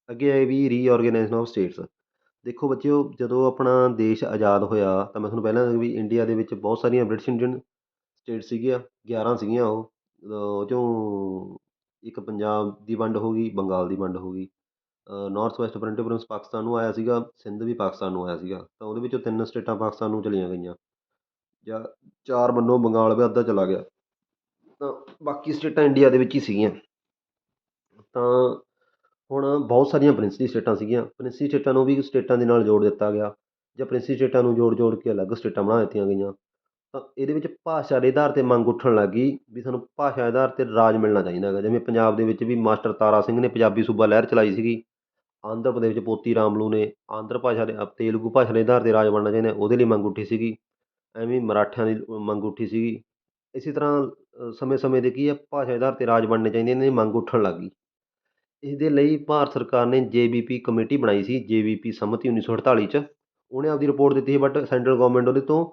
ਅੱਗੇ ਆਏ ਵੀ ਰੀਆਰਗੇਨਾਈਜੇਸ਼ਨ ਆਫ ਸਟੇਟਸ। ਦੇਖੋ ਬੱਚਿਓ, ਜਦੋਂ ਆਪਣਾ ਦੇਸ਼ ਆਜ਼ਾਦ ਹੋਇਆ ਤਾਂ ਮੈਂ ਤੁਹਾਨੂੰ ਪਹਿਲਾਂ ਵੀ ਇੰਡੀਆ ਦੇ ਵਿੱਚ ਬਹੁਤ ਸਾਰੀਆਂ ਬ੍ਰਿਟਿਸ਼ ਇੰਡੀਅਨ ਸਟੇਟ ਸੀਗੀਆਂ, 11 ਸੀਗੀਆਂ ਉਹ 'ਚੋਂ ਇੱਕ ਪੰਜਾਬ ਦੀ ਵੰਡ ਹੋ ਗਈ, ਬੰਗਾਲ ਦੀ ਵੰਡ ਹੋ ਗਈ। North West frontier Prince Pakistan ਨੂੰ ਆਇਆ ਸੀਗਾ, ਸਿੰਧ ਵੀ ਪਾਕਿਸਤਾਨ ਨੂੰ ਆਇਆ ਸੀਗਾ। ਤਾਂ ਉਹਦੇ ਵਿੱਚੋਂ 3 ਸਟੇਟਾਂ ਪਾਕਿਸਤਾਨ ਨੂੰ ਚਲੀਆਂ ਗਈਆਂ, ਜਾਂ 4 ਮੰਨੋ ਬੰਗਾਲ ਵੀ ਅੱਧਾ ਚਲਾ ਗਿਆ, ਤਾਂ ਬਾਕੀ ਸਟੇਟਾਂ ਇੰਡੀਆ ਦੇ ਵਿੱਚ ਹੀ ਸੀਗੀਆਂ। ਤਾਂ ਹੁਣ ਬਹੁਤ ਸਾਰੀਆਂ ਪ੍ਰਿੰਸੀ ਸਟੇਟਾਂ ਸੀਗੀਆਂ, ਪ੍ਰਿੰਸੀ ਸਟੇਟਾਂ ਨੂੰ ਵੀ ਸਟੇਟਾਂ ਦੇ ਨਾਲ ਜੋੜ ਦਿੱਤਾ ਗਿਆ, ਜਾਂ ਪ੍ਰਿੰਸੀ ਸਟੇਟਾਂ ਨੂੰ ਜੋੜ ਜੋੜ ਕੇ ਅਲੱਗ ਸਟੇਟਾਂ ਬਣਾ ਦਿੱਤੀਆਂ ਗਈਆਂ। ਤਾਂ ਇਹਦੇ ਵਿੱਚ ਭਾਸ਼ਾ ਦੇ ਆਧਾਰ 'ਤੇ ਮੰਗ ਉੱਠਣ ਲੱਗ ਗਈ ਵੀ ਸਾਨੂੰ ਭਾਸ਼ਾ ਦੇ ਆਧਾਰ 'ਤੇ ਰਾਜ ਮਿਲਣਾ ਚਾਹੀਦਾ ਹੈਗਾ। ਜਿਵੇਂ ਪੰਜਾਬ ਦੇ ਵਿੱਚ ਵੀ ਮਾਸਟਰ ਤਾਰਾ ਸਿੰਘ ਨੇ ਪੰਜਾਬੀ ਸੂਬਾ ਲਹਿਰ ਚਲਾਈ ਸੀਗੀ। ਆਂਧਰ ਪ੍ਰਦੇਸ਼ ਵਿੱਚ ਪੋਤੀ ਰਾਮਲੂ ਨੇ ਆਂਧਰ ਭਾਸ਼ਾ ਦੇ ਤੇਲਗੂ ਭਾਸ਼ਾ ਦੇ ਆਧਾਰ 'ਤੇ ਰਾਜ ਬਣਨਾ ਚਾਹੀਦਾ, ਉਹਦੇ ਲਈ ਮੰਗ ਉੱਠੀ ਸੀਗੀ। ਐਵੇਂ ਹੀ ਮਰਾਠਿਆਂ ਦੀ ਮੰਗ ਉੱਠੀ ਸੀਗੀ। ਇਸੇ ਤਰ੍ਹਾਂ ਸਮੇਂ ਸਮੇਂ 'ਤੇ ਕੀ ਹੈ, ਭਾਸ਼ਾ ਦੇ ਆਧਾਰ 'ਤੇ ਰਾਜ ਬਣਨੇ ਚਾਹੀਦੇ, ਇਹਨਾਂ ਦੀ ਮੰਗ ਉੱਠਣ ਲੱਗ ਗਈ। ਇਸਦੇ ਲਈ ਭਾਰਤ ਸਰਕਾਰ ਨੇ JBP ਕਮੇਟੀ ਬਣਾਈ ਸੀ, JBP ਸੰਮਤੀ 1948 'ਚ। ਉਹਨੇ ਆਪਦੀ ਰਿਪੋਰਟ ਦਿੱਤੀ ਸੀ, ਬਟ ਸੈਂਟਰਲ ਗੌਰਮੈਂਟ ਉਹਦੇ ਤੋਂ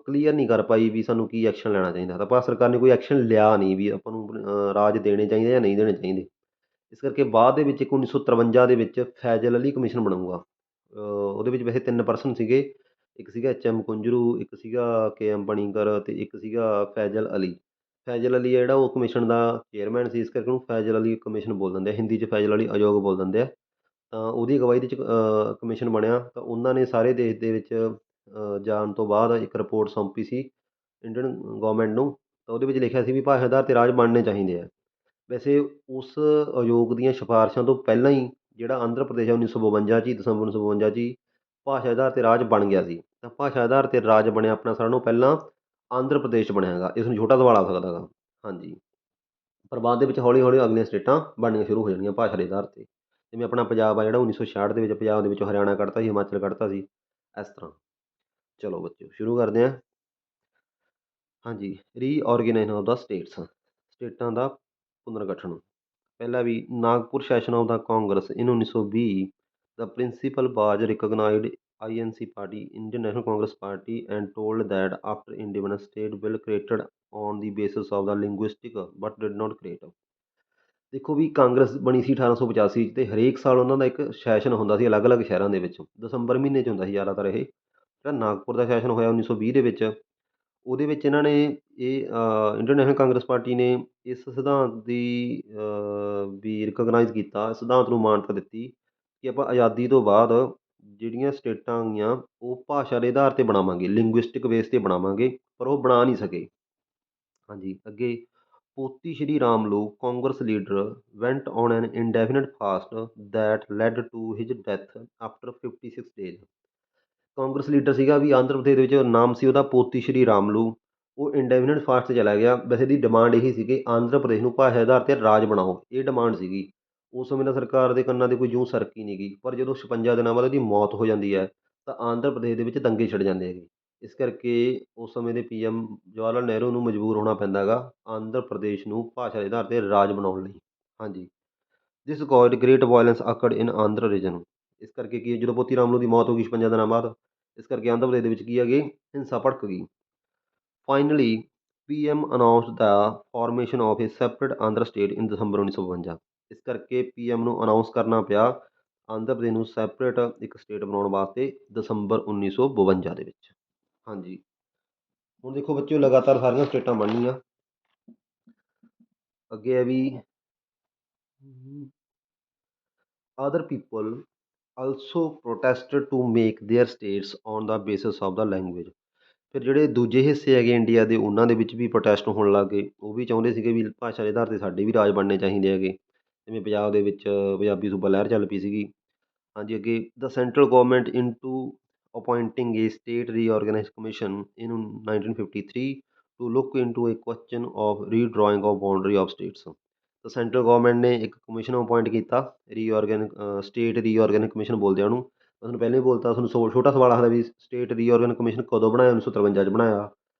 ਕਲੀਅਰ ਨਹੀਂ ਕਰ ਪਾਈ ਵੀ ਸਾਨੂੰ ਕੀ ਐਕਸ਼ਨ ਲੈਣਾ ਚਾਹੀਦਾ। ਤਾਂ ਭਾਰਤ ਸਰਕਾਰ ਨੇ ਕੋਈ ਐਕਸ਼ਨ ਲਿਆ ਨਹੀਂ ਵੀ ਆਪਾਂ ਨੂੰ ਰਾਜ ਦੇਣੇ ਚਾਹੀਦੇ ਜਾਂ ਨਹੀਂ ਦੇਣੇ ਚਾਹੀਦੇ। ਇਸ ਕਰਕੇ ਬਾਅਦ ਦੇ ਵਿੱਚ ਇੱਕ 1953 ਦੇ ਵਿੱਚ ਫੈਜ਼ਲ ਅਲੀ ਕਮਿਸ਼ਨ ਬਣੂਗਾ। ਉਹਦੇ ਵਿੱਚ ਵੈਸੇ 3 ਪਰਸਨ ਸੀਗੇ, ਇੱਕ ਸੀਗਾ HM ਕੁੰਜਰੂ, ਇੱਕ ਸੀਗਾ KM ਪਣੀਕਰ ਅਤੇ ਇੱਕ ਸੀਗਾ ਫੈਜ਼ਲ ਅਲੀ। ਫੈਜ਼ਲ ਅਲੀ ਹੈ ਜਿਹੜਾ ਉਹ ਕਮਿਸ਼ਨ ਦਾ ਚੇਅਰਮੈਨ ਸੀ, ਇਸ ਕਰਕੇ ਉਹਨੂੰ ਫੈਜ਼ਲ ਅਲੀ ਕਮਿਸ਼ਨ ਬੋਲ ਦਿੰਦੇ ਆ, ਹਿੰਦੀ 'ਚ ਫੈਜ਼ਲ ਅਲੀ ਆਯੋਗ ਬੋਲ ਦਿੰਦੇ ਆ। ਤਾਂ ਉਹਦੀ ਅਗਵਾਈ ਦੇ 'ਚ ਕਮਿਸ਼ਨ ਬਣਿਆ, ਤਾਂ ਉਹਨਾਂ ਨੇ ਸਾਰੇ ਦੇਸ਼ ਦੇ ਵਿੱਚ ਜਾਣ ਤੋਂ ਬਾਅਦ ਇੱਕ ਰਿਪੋਰਟ ਸੌਂਪੀ ਸੀ ਇੰਡੀਅਨ ਗੌਰਮੈਂਟ ਨੂੰ। ਤਾਂ ਉਹਦੇ ਵਿੱਚ ਲਿਖਿਆ ਸੀ ਵੀ ਭਾਸ਼ਾ ਆਧਾਰ 'ਤੇ ਰਾਜ ਬਣਨੇ ਚਾਹੀਦੇ ਆ। ਵੈਸੇ ਉਸ ਆਯੋਗ ਦੀਆਂ ਸਿਫਾਰਸ਼ਾਂ ਤੋਂ ਪਹਿਲਾਂ ਹੀ ਜਿਹੜਾ ਆਂਧਰਾ ਪ੍ਰਦੇਸ਼ ਆ 1952 'ਚ ਹੀ, ਦਸੰਬਰ 1952 'ਚ ਹੀ ਭਾਸ਼ਾ ਦੇ ਆਧਾਰ 'ਤੇ ਰਾਜ ਬਣ ਗਿਆ ਸੀ। ਤਾਂ ਭਾਸ਼ਾ ਆਧਾਰ 'ਤੇ ਰਾਜ ਬਣਿਆ ਆਪਣਾ ਸਾਰਿਆਂ ਨਾਲੋਂ ਪਹਿਲਾਂ ਆਂਧਰਾ ਪ੍ਰਦੇਸ਼ ਬਣਿਆ ਹੈਗਾ। ਇਸ ਨੂੰ ਛੋਟਾ ਸਵਾਲ ਆ ਸਕਦਾ ਗਾ। ਹਾਂਜੀ, ਪਰ ਬਾਅਦ ਦੇ ਵਿੱਚ ਹੌਲੀ ਹੌਲੀ ਅਗਲੀਆਂ ਸਟੇਟਾਂ ਬਣਨੀਆਂ ਸ਼ੁਰੂ ਹੋ ਜਾਣਗੀਆਂ ਭਾਸ਼ਾ ਦੇ ਆਧਾਰ 'ਤੇ। ਜਿਵੇਂ ਆਪਣਾ ਪੰਜਾਬ ਆ ਜਿਹੜਾ 1966 ਦੇ ਵਿੱਚ ਪੰਜਾਬ ਦੇ ਵਿੱਚੋਂ ਹਰਿਆਣਾ ਕੱਢਤਾ ਸੀ, ਹਿਮਾਚਲ ਕੱਢਤਾ ਸੀ, ਇਸ ਤਰ੍ਹਾਂ। ਚਲੋ ਬੱਚਿਓ, ਸ਼ੁਰੂ ਕਰਦੇ ਹਾਂ। ਹਾਂਜੀ, ਰੀਆਰਗੇਨਾਈਜੇਸ਼ਨ ਆਫ ਦਾ ਸਟੇਟਸ, ਸਟੇਟਾਂ ਦਾ ਪੁਨਰਗਠਨ। ਪਹਿਲਾ ਵੀ Nagpur session of the Congress in 1920 The principal was recognized INC party, Indian National Congress Party, and told that after independence, state will created on the basis of the linguistic, but did not create. ਦੇਖੋ ਵੀ ਕਾਂਗਰਸ ਬਣੀ ਸੀ 1885 'ਚ ਅਤੇ ਹਰੇਕ ਸਾਲ ਉਹਨਾਂ ਦਾ ਇੱਕ ਸੈਸ਼ਨ ਹੁੰਦਾ ਸੀ ਅਲੱਗ-ਅਲੱਗ ਸ਼ਹਿਰਾਂ ਦੇ ਵਿੱਚ। ਦਸੰਬਰ ਮਹੀਨੇ 'ਚ ਹੁੰਦਾ ਸੀ ਜ਼ਿਆਦਾਤਰ ਇਹ। ਜਿਹੜਾ ਨਾਗਪੁਰ ਦਾ ਸੈਸ਼ਨ ਹੋਇਆ 1920 ਦੇ ਵਿੱਚ, ਉਹਦੇ ਵਿੱਚ ਇਹਨਾਂ ਨੇ ਇਹ ਇੰਡੀਅਨ ਨੈਸ਼ਨਲ ਕਾਂਗਰਸ ਪਾਰਟੀ ਨੇ ਇਸ ਸਿਧਾਂਤ ਦੀ ਵੀ ਰਿਕੋਗਨਾਈਜ਼ ਕੀਤਾ, ਸਿਧਾਂਤ ਨੂੰ ਮਾਨਤਾ ਦਿੱਤੀ ਕਿ ਆਪਾਂ ਆਜ਼ਾਦੀ ਤੋਂ ਬਾਅਦ ਜਿਹੜੀਆਂ ਸਟੇਟਾਂ ਗੀਆਂ ਉਹ ਭਾਸ਼ਾ ਦੇ ਆਧਾਰ 'ਤੇ ਬਣਾਵਾਂਗੇ, ਲਿੰਗੁਇਸਟਿਕ ਬੇਸ 'ਤੇ ਬਣਾਵਾਂਗੇ, ਪਰ ਉਹ ਬਣਾ ਨਹੀਂ ਸਕੇ। ਹਾਂਜੀ, ਅੱਗੇ Potti Shri Ramulu Congress leader went on an indefinite fast that led to his death after 56 days. Congress leader ਸੀਗਾ ਵੀ ਆਂਧਰ ਪ੍ਰਦੇਸ਼ ਦੇ ਵਿੱਚ, ਨਾਮ ਸੀ ਉਹਦਾ ਪੋਤੀ ਸ਼੍ਰੀ ਰਾਮਲੂ। ਉਹ ਇੰਡੈਫੀਨਿਟ ਫਾਸਟ 'ਤੇ ਚਲਾ ਗਿਆ। ਵੈਸੇ ਇਹਦੀ ਡਿਮਾਂਡ ਇਹੀ ਸੀ ਕਿ ਆਂਧਰ ਪ੍ਰਦੇਸ਼ ਨੂੰ ਭਾਸ਼ਾ ਦੇ ਆਧਾਰ 'ਤੇ ਰਾਜ ਬਣਾਓ, ਇਹ ਡਿਮਾਂਡ ਸੀਗੀ। ਉਸ ਸਮੇਂ ਤਾਂ ਸਰਕਾਰ ਦੇ ਕੰਨਾਂ 'ਤੇ ਕੋਈ ਜੂੰ ਸਰਕੀ ਨਹੀਂ ਗਈ, ਪਰ ਜਦੋਂ 56 ਦਿਨਾਂ ਬਾਅਦ ਉਹਦੀ ਮੌਤ ਹੋ ਜਾਂਦੀ ਹੈ ਤਾਂ ਆਂਧਰ ਪ੍ਰਦੇਸ਼ ਦੇ ਵਿੱਚ ਦੰਗੇ ਛਿੜ ਜਾਂਦੇ ਹੈਗੇ। ਇਸ ਕਰਕੇ ਉਸ ਸਮੇਂ ਦੇ PM ਜਵਾਹਰ ਲਾਲ ਨਹਿਰੂ ਨੂੰ ਮਜਬੂਰ ਹੋਣਾ ਪੈਂਦਾ ਗਾ ਆਂਧਰ ਪ੍ਰਦੇਸ਼ ਨੂੰ ਭਾਸ਼ਾ ਦੇ ਆਧਾਰ 'ਤੇ ਰਾਜ ਬਣਾਉਣ ਲਈ। ਹਾਂਜੀ, this ਕਾਜ਼ਡ great violence occurred in Andhra reason. ਇਸ ਕਰਕੇ ਕੀ ਜਦੋਂ ਪੋਤੀ ਰਾਮਲੂ ਦੀ ਮੌਤ ਹੋ ਗਈ 56 ਦਿਨਾਂ ਬਾਅਦ, ਇਸ ਕਰਕੇ ਆਂਧਰ ਪ੍ਰਦੇਸ਼ ਦੇ ਵਿੱਚ ਕੀ ਹੈਗੇ ਹਿੰਸਾ ਭੜਕ ਗਈ। Finally PM announced the formation of a separate Andhra state in December 1952। ਇਸ ਕਰਕੇ PM ਨੂੰ ਅਨਾਊਂਸ ਕਰਨਾ ਪਿਆ ਆਂਧਰ ਪ੍ਰਦੇਸ਼ ਨੂੰ ਸੈਪਰੇਟ ਇੱਕ ਸਟੇਟ ਬਣਾਉਣ ਵਾਸਤੇ ਦਸੰਬਰ 1952 ਦੇ ਵਿੱਚ। ਹਾਂਜੀ, ਹੁਣ ਦੇਖੋ ਬੱਚਿਓ ਲਗਾਤਾਰ ਸਾਰੀਆਂ ਸਟੇਟਾਂ ਬਣਨੀਆਂ। ਅੱਗੇ ਹੈ ਵੀ other people also protested to make their states on the basis of the language. ਫਿਰ ਜਿਹੜੇ ਦੂਜੇ ਹਿੱਸੇ ਹੈਗੇ ਇੰਡੀਆ ਦੇ, ਉਹਨਾਂ ਦੇ ਵਿੱਚ ਵੀ ਪ੍ਰੋਟੈਸਟ ਹੋਣ ਲੱਗ ਗਏ। ਉਹ ਵੀ ਚਾਹੁੰਦੇ ਸੀਗੇ ਵੀ ਭਾਸ਼ਾ ਦੇ ਆਧਾਰ 'ਤੇ ਸਾਡੇ ਵੀ ਰਾਜ ਬਣਨੇ ਚਾਹੀਦੇ ਹੈਗੇ। ਜਿਵੇਂ ਪੰਜਾਬ ਦੇ ਵਿੱਚ ਪੰਜਾਬੀ ਸੂਬਾ ਲਹਿਰ ਚੱਲ ਪਈ ਸੀਗੀ। ਹਾਂਜੀ, ਅੱਗੇ the central government into appointing a state reorganize commission in 1953 to look into a question of redrawing of boundary of states. ਤਾਂ ਸੈਂਟਰਲ ਗੌਰਮੈਂਟ ਨੇ ਇੱਕ ਕਮਿਸ਼ਨ ਅਪੁਆਇੰਟ ਕੀਤਾ, ਸਟੇਟ ਰੀਆਰਗਨਾਈਜ਼ ਕਮਿਸ਼ਨ ਬੋਲਦੇ ਆ ਉਹਨੂੰ। ਮੈਂ ਤੁਹਾਨੂੰ ਪਹਿਲਾਂ ਹੀ ਬੋਲਤਾ, ਤੁਹਾਨੂੰ ਛੋਟਾ ਸਵਾਲ ਆਖਦਾ ਵੀ ਸਟੇਟ ਰੀਆਰਗਨਾਈਜ਼ ਕਮਿਸ਼ਨ ਕਦੋਂ ਬਣਾਇਆ? 1953 'ਚ ਬਣਾਇਆ।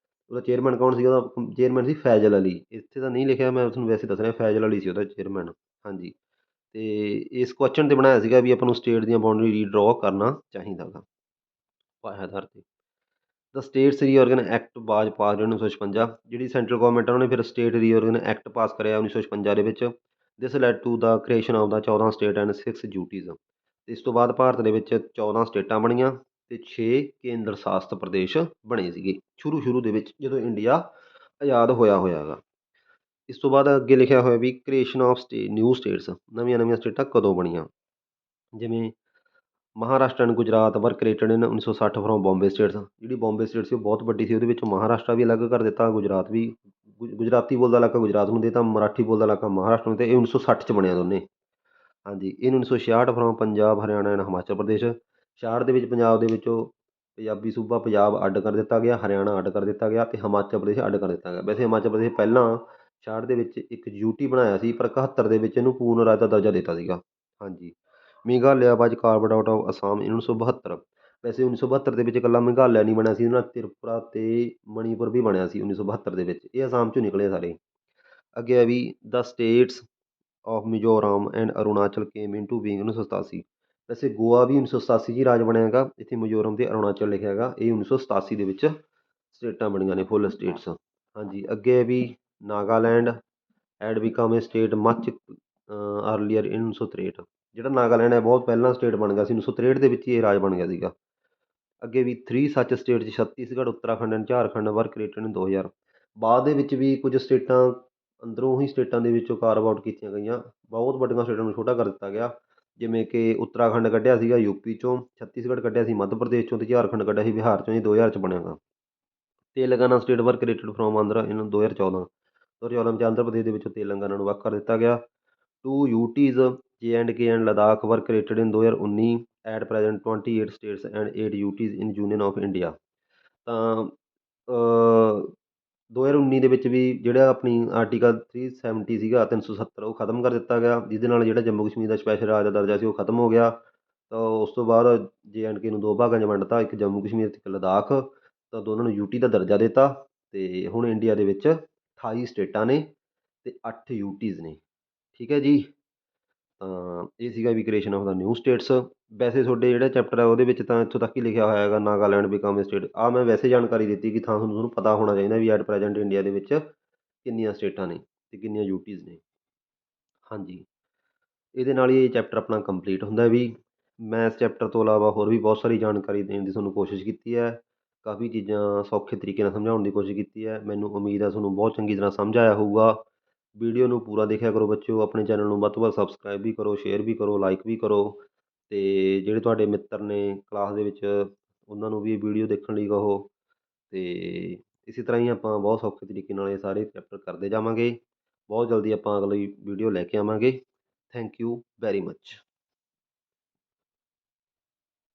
ਉਹਦਾ ਚੇਅਰਮੈਨ ਕੌਣ ਸੀ? ਉਹਦਾ ਚੇਅਰਮੈਨ ਸੀ ਫੈਜ਼ਲ ਅਲੀ। ਇੱਥੇ ਤਾਂ ਨਹੀਂ ਲਿਖਿਆ, ਮੈਂ ਤੁਹਾਨੂੰ ਵੈਸੇ ਦੱਸ ਰਿਹਾ, ਫੈਜ਼ਲ ਅਲੀ ਸੀ ਉਹਦਾ ਚੇਅਰਮੈਨ। ਹਾਂਜੀ, ਅਤੇ ਇਸ ਕੁਐਸਚਨ 'ਤੇ ਬਣਾਇਆ ਸੀਗਾ ਵੀ ਆਪਾਂ ਨੂੰ ਸਟੇਟ ਦੀਆਂ ਬਾਊਂਡਰੀ ਰੀਡਰਾ ਕਰਨਾ ਚਾਹੀਦਾ ਗਾ ਭਾਸ਼ਾ ਆਧਾਰ 'ਤੇ। ਦ ਸਟੇਟਸ ਰੀਆਰਗਨ ਐਕਟ ਵਾਜ ਪਾਸਡ 1956। ਜਿਹੜੀ ਸੈਂਟਰਲ ਗੌਰਮੈਂਟ ਆ ਉਹਨੇ ਫਿਰ ਸਟੇਟ ਰੀਆਰਗਨ ਐਕਟ ਪਾਸ ਕਰਿਆ 1956 ਦੇ ਵਿੱਚ। This led to the creation of the 14 state and 6 UTs. ਇਸ ਤੋਂ ਬਾਅਦ ਭਾਰਤ ਦੇ ਵਿੱਚ 14 ਸਟੇਟਾਂ ਬਣੀਆਂ ਅਤੇ 6 ਕੇਂਦਰ ਸ਼ਾਸਤ ਪ੍ਰਦੇਸ਼ ਬਣੇ ਸੀਗੇ ਸ਼ੁਰੂ ਦੇ ਵਿੱਚ, ਜਦੋਂ ਇੰਡੀਆ ਆਜ਼ਾਦ ਹੋਇਆ ਗਾ। ਇਸ ਤੋਂ ਬਾਅਦ ਅੱਗੇ ਲਿਖਿਆ ਹੋਇਆ ਵੀ ਕ੍ਰੀਏਸ਼ਨ ਆਫ ਨਿਊ ਸਟੇਟਸ, ਨਵੀਆਂ ਸਟੇਟਾਂ ਕਦੋਂ ਬਣੀਆਂ? ਜਿਵੇਂ Maharashtra and Gujarat were created in 1960 from Bombay states. ਜਿਹੜੀ ਬੋਂਬੇ ਸਟੇਟ ਸੀ ਉਹ ਬਹੁਤ ਵੱਡੀ ਸੀ, ਉਹਦੇ ਵਿੱਚੋਂ ਮਹਾਰਾਸ਼ਟਰ ਵੀ ਅਲੱਗ ਕਰ ਦਿੱਤਾ, ਗੁਜਰਾਤ ਵੀ। ਗੁਜਰਾਤੀ ਬੋਲਦਾ ਇਲਾਕਾ ਗੁਜਰਾਤ ਨੂੰ ਦੇ ਦਿੱਤਾ, ਮਰਾਠੀ ਬੋਲਦਾ ਇਲਾਕਾ ਮਹਾਰਾਸ਼ਟਰ ਨੂੰ, ਅਤੇ ਇਹ 1960 'ਚ ਬਣਿਆ ਦੋਨੇ। ਹਾਂਜੀ, ਇਹਨੂੰ 1966 ਫਰੋਮ ਪੰਜਾਬ, ਹਰਿਆਣਾ ਐਂਡ ਹਿਮਾਚਲ ਪ੍ਰਦੇਸ਼। 66 ਦੇ ਵਿੱਚ ਪੰਜਾਬ ਦੇ ਵਿੱਚੋਂ ਪੰਜਾਬੀ ਸੂਬਾ ਪੰਜਾਬ ਅੱਡ ਕਰ ਦਿੱਤਾ ਗਿਆ, ਹਰਿਆਣਾ ਅੱਡ ਕਰ ਦਿੱਤਾ ਗਿਆ, ਅਤੇ ਹਿਮਾਚਲ ਪ੍ਰਦੇਸ਼ ਅੱਡ ਕਰ ਦਿੱਤਾ ਗਿਆ। ਵੈਸੇ ਹਿਮਾਚਲ ਪ੍ਰਦੇਸ਼ ਪਹਿਲਾਂ 66 ਦੇ ਵਿੱਚ ਇੱਕ ਯੂਟੀ ਬਣਾਇਆ ਸੀ, ਪਰ 71 ਦੇ ਵਿੱਚ ਇਹਨੂੰ ਪੂਰਨ ਰਾਜ ਦਾ ਦਰਜਾ ਦਿੱਤਾ ਸੀਗਾ। ਹਾਂਜੀ, ਮੇਘਾਲਿਆ ਵਾਜ ਕਾਰਵਡ ਆਊਟ ਆਫ ਅਸਾਮ ਇਨ 1972। ਵੈਸੇ 1972 ਦੇ ਵਿੱਚ ਇਕੱਲਾ ਮੇਘਾਲਿਆ ਨਹੀਂ ਬਣਿਆ ਸੀ, ਇਹਦੇ ਨਾਲ ਤ੍ਰਿਪੁਰਾ ਅਤੇ ਮਣੀਪੁਰ ਵੀ ਬਣਿਆ ਸੀ 1972 ਦੇ ਵਿੱਚ। ਇਹ ਅਸਾਮ 'ਚੋਂ ਨਿਕਲੇ ਸਾਰੇ। ਅੱਗੇ ਹੈ ਵੀ the states of Mizoram and Arunachal came into being 1987। ਵੈਸੇ ਗੋਆ ਵੀ 1987 'ਚ ਹੀ ਰਾਜ ਬਣਿਆ ਹੈਗਾ। ਇੱਥੇ ਮਿਜ਼ੋਰਮ ਅਤੇ ਅਰੁਣਾਚਲ ਲਿਖਿਆ ਹੈਗਾ, ਇਹ 1987 ਦੇ ਵਿੱਚ ਸਟੇਟਾਂ ਬਣੀਆਂ ਨੇ, ਫੁੱਲ ਸਟੇਟਸ। ਹਾਂਜੀ, ਅੱਗੇ ਹੈ ਵੀ ਨਾਗਾਲੈਂਡ ਐਡ ਬਿਕਮ ਏ ਸਟੇਟ ਮੱਚ ਅਰਲੀਅਰ ਇਨ 1963। ਜਿਹੜਾ ਨਾਗਾਲੈਂਡ ਹੈ ਬਹੁਤ ਪਹਿਲਾਂ ਸਟੇਟ ਬਣ ਗਿਆ ਸੀ, 1963 ਦੇ ਵਿੱਚ ਹੀ ਇਹ ਰਾਜ ਬਣ ਗਿਆ ਸੀਗਾ। ਅੱਗੇ ਵੀ 3 ਸੱਚ ਸਟੇਟ 'ਚ ਛੱਤੀਸਗੜ੍ਹ, ਉੱਤਰਾਖੰਡ ਐਂਡ ਝਾਰਖੰਡ ਵਰ ਕ੍ਰੀਏਟਡ ਇਨ 2000। ਬਾਅਦ ਦੇ ਵਿੱਚ ਵੀ ਕੁਝ ਸਟੇਟਾਂ ਅੰਦਰੋਂ ਹੀ ਸਟੇਟਾਂ ਦੇ ਵਿੱਚੋਂ ਕਾਰਵ ਆਊਟ ਕੀਤੀਆਂ ਗਈਆਂ, ਬਹੁਤ ਵੱਡੀਆਂ ਸਟੇਟਾਂ ਨੂੰ ਛੋਟਾ ਕਰ ਦਿੱਤਾ ਗਿਆ। ਜਿਵੇਂ ਕਿ ਉੱਤਰਾਖੰਡ ਕੱਢਿਆ ਸੀਗਾ ਯੂਪੀ 'ਚੋਂ, ਛੱਤੀਸਗੜ੍ਹ ਕੱਢਿਆ ਸੀ ਮੱਧ ਪ੍ਰਦੇਸ਼ 'ਚੋਂ, ਅਤੇ ਝਾਰਖੰਡ ਕੱਢਿਆ ਸੀ ਬਿਹਾਰ 'ਚੋਂ, ਇਹ 2000 'ਚ ਬਣਿਆ ਗਾ। ਤੇਲੰਗਾਨਾ ਸਟੇਟ ਵਰ ਕ੍ਰੀਏਟਡ ਫਰੋਮ ਆਂਧਰਾ ਇਨ 2014। 2014 ਵਿੱਚ ਆਂਧਰਾ ਪ੍ਰਦੇਸ਼ ਦੇ ਵਿੱਚੋਂ ਤੇਲੰਗਾਨਾ ਨੂੰ ਵੱਖ ਕਰ ਦਿੱਤਾ ਗਿਆ। 2 ਯੂਟੀਜ਼ JNK and Ladakh were created in 2019। At present 28 states and 8 UTs in union of India. ਤਾਂ 2019 ਦੇ ਵਿੱਚ ਵੀ ਜਿਹੜਾ ਆਪਣੀ ਆਰਟੀਕਲ 370 ਸੀਗਾ 370, ਉਹ ਖਤਮ ਕਰ ਦਿੱਤਾ ਗਿਆ, ਜਿਹਦੇ ਨਾਲ ਜਿਹੜਾ ਜੰਮੂ ਕਸ਼ਮੀਰ ਦਾ ਸਪੈਸ਼ਲ ਰਾਜ ਦਾ ਦਰਜਾ ਸੀ ਉਹ ਖਤਮ ਹੋ ਗਿਆ। ਤਾਂ ਉਸ ਤੋਂ ਬਾਅਦ JNK ਨੂੰ 2 ਭਾਗਾਂ 'ਚ ਵੰਡਤਾ, ਇੱਕ ਜੰਮੂ ਕਸ਼ਮੀਰ ਅਤੇ ਇੱਕ ਲਦਾਖ। ਤਾਂ ਦੋਨਾਂ ਨੂੰ ਯੂਟੀ ਦਾ ਦਰਜਾ ਦਿੱਤਾ, ਅਤੇ ਹੁਣ ਇੰਡੀਆ ਦੇ ਵਿੱਚ 28 ਸਟੇਟਾਂ ਨੇ ਅਤੇ 8 ਯੂਟੀਜ਼ ਨੇ। ਠੀਕ ਹੈ ਜੀ, ਤਾਂ ਇਹ ਸੀਗਾ ਵੀ creation of the new states. ਵੈਸੇ ਤੁਹਾਡੇ ਜਿਹੜਾ ਚੈਪਟਰ ਹੈ ਉਹਦੇ ਵਿੱਚ ਤਾਂ ਇੱਥੋਂ ਤੱਕ ਹੀ ਲਿਖਿਆ ਹੋਇਆ ਹੈਗਾ ਨਾਗਾਲੈਂਡ ਬਿਕਮ ਸਟੇਟ। ਆਹ ਮੈਂ ਵੈਸੇ ਜਾਣਕਾਰੀ ਦਿੱਤੀ ਕਿ ਤੁਹਾਨੂੰ ਪਤਾ ਹੋਣਾ ਚਾਹੀਦਾ ਵੀ ਐਟ ਪ੍ਰੈਜੈਂਟ ਇੰਡੀਆ ਦੇ ਵਿੱਚ ਕਿੰਨੀਆਂ ਸਟੇਟਾਂ ਨੇ ਅਤੇ ਕਿੰਨੀਆਂ ਯੂਟੀਜ਼ ਨੇ। ਹਾਂਜੀ, ਇਹਦੇ ਨਾਲ ਹੀ ਇਹ ਚੈਪਟਰ ਆਪਣਾ ਕੰਪਲੀਟ ਹੁੰਦਾ ਵੀ। ਮੈਂ ਇਸ ਚੈਪਟਰ ਤੋਂ ਇਲਾਵਾ ਹੋਰ ਵੀ ਬਹੁਤ ਸਾਰੀ ਜਾਣਕਾਰੀ ਦੇਣ ਦੀ ਤੁਹਾਨੂੰ ਕੋਸ਼ਿਸ਼ ਕੀਤੀ ਹੈ। ਕਾफ़ੀ ਚੀਜ਼ਾਂ ਸੌਖੇ ਤਰੀਕੇ ਨਾਲ ਸਮਝਾਉਣ ਦੀ ਕੋਸ਼ਿਸ਼ ਕੀਤੀ ਹੈ। ਮੈਨੂੰ ਉਮੀਦ ਹੈ ਤੁਹਾਨੂੰ ਬਹੁਤ ਚੰਗੀ ਤਰ੍ਹਾਂ ਸਮਝ ਆਇਆ ਹੋਊਗਾ। ਵੀਡੀਓ ਨੂੰ ਪੂਰਾ ਦੇਖਿਆ ਕਰੋ ਬੱਚਿਓ। ਆਪਣੇ ਚੈਨਲ ਨੂੰ ਵੱਧ ਤੋਂ ਵੱਧ ਸਬਸਕ੍ਰਾਈਬ ਵੀ ਕਰੋ, ਸ਼ੇਅਰ ਵੀ ਕਰੋ, ਲਾਈਕ ਵੀ ਕਰੋ। ਅਤੇ ਜਿਹੜੇ ਤੁਹਾਡੇ ਮਿੱਤਰ ਨੇ ਕਲਾਸ ਦੇ ਵਿੱਚ ਉਹਨਾਂ ਨੂੰ ਵੀ ਵੀਡੀਓ ਦੇਖਣ ਲਈ ਕਹੋ। ਅਤੇ ਇਸੇ ਤਰ੍ਹਾਂ ਹੀ ਆਪਾਂ ਬਹੁਤ ਸੌਖੇ ਤਰੀਕੇ ਨਾਲ ਇਹ ਸਾਰੇ ਚੈਪਟਰ ਕਰਦੇ ਜਾਵਾਂਗੇ। ਬਹੁਤ ਜਲਦੀ ਆਪਾਂ ਅਗਲੀ ਵੀਡੀਓ ਲੈ ਕੇ ਆਵਾਂਗੇ। Thank you very much.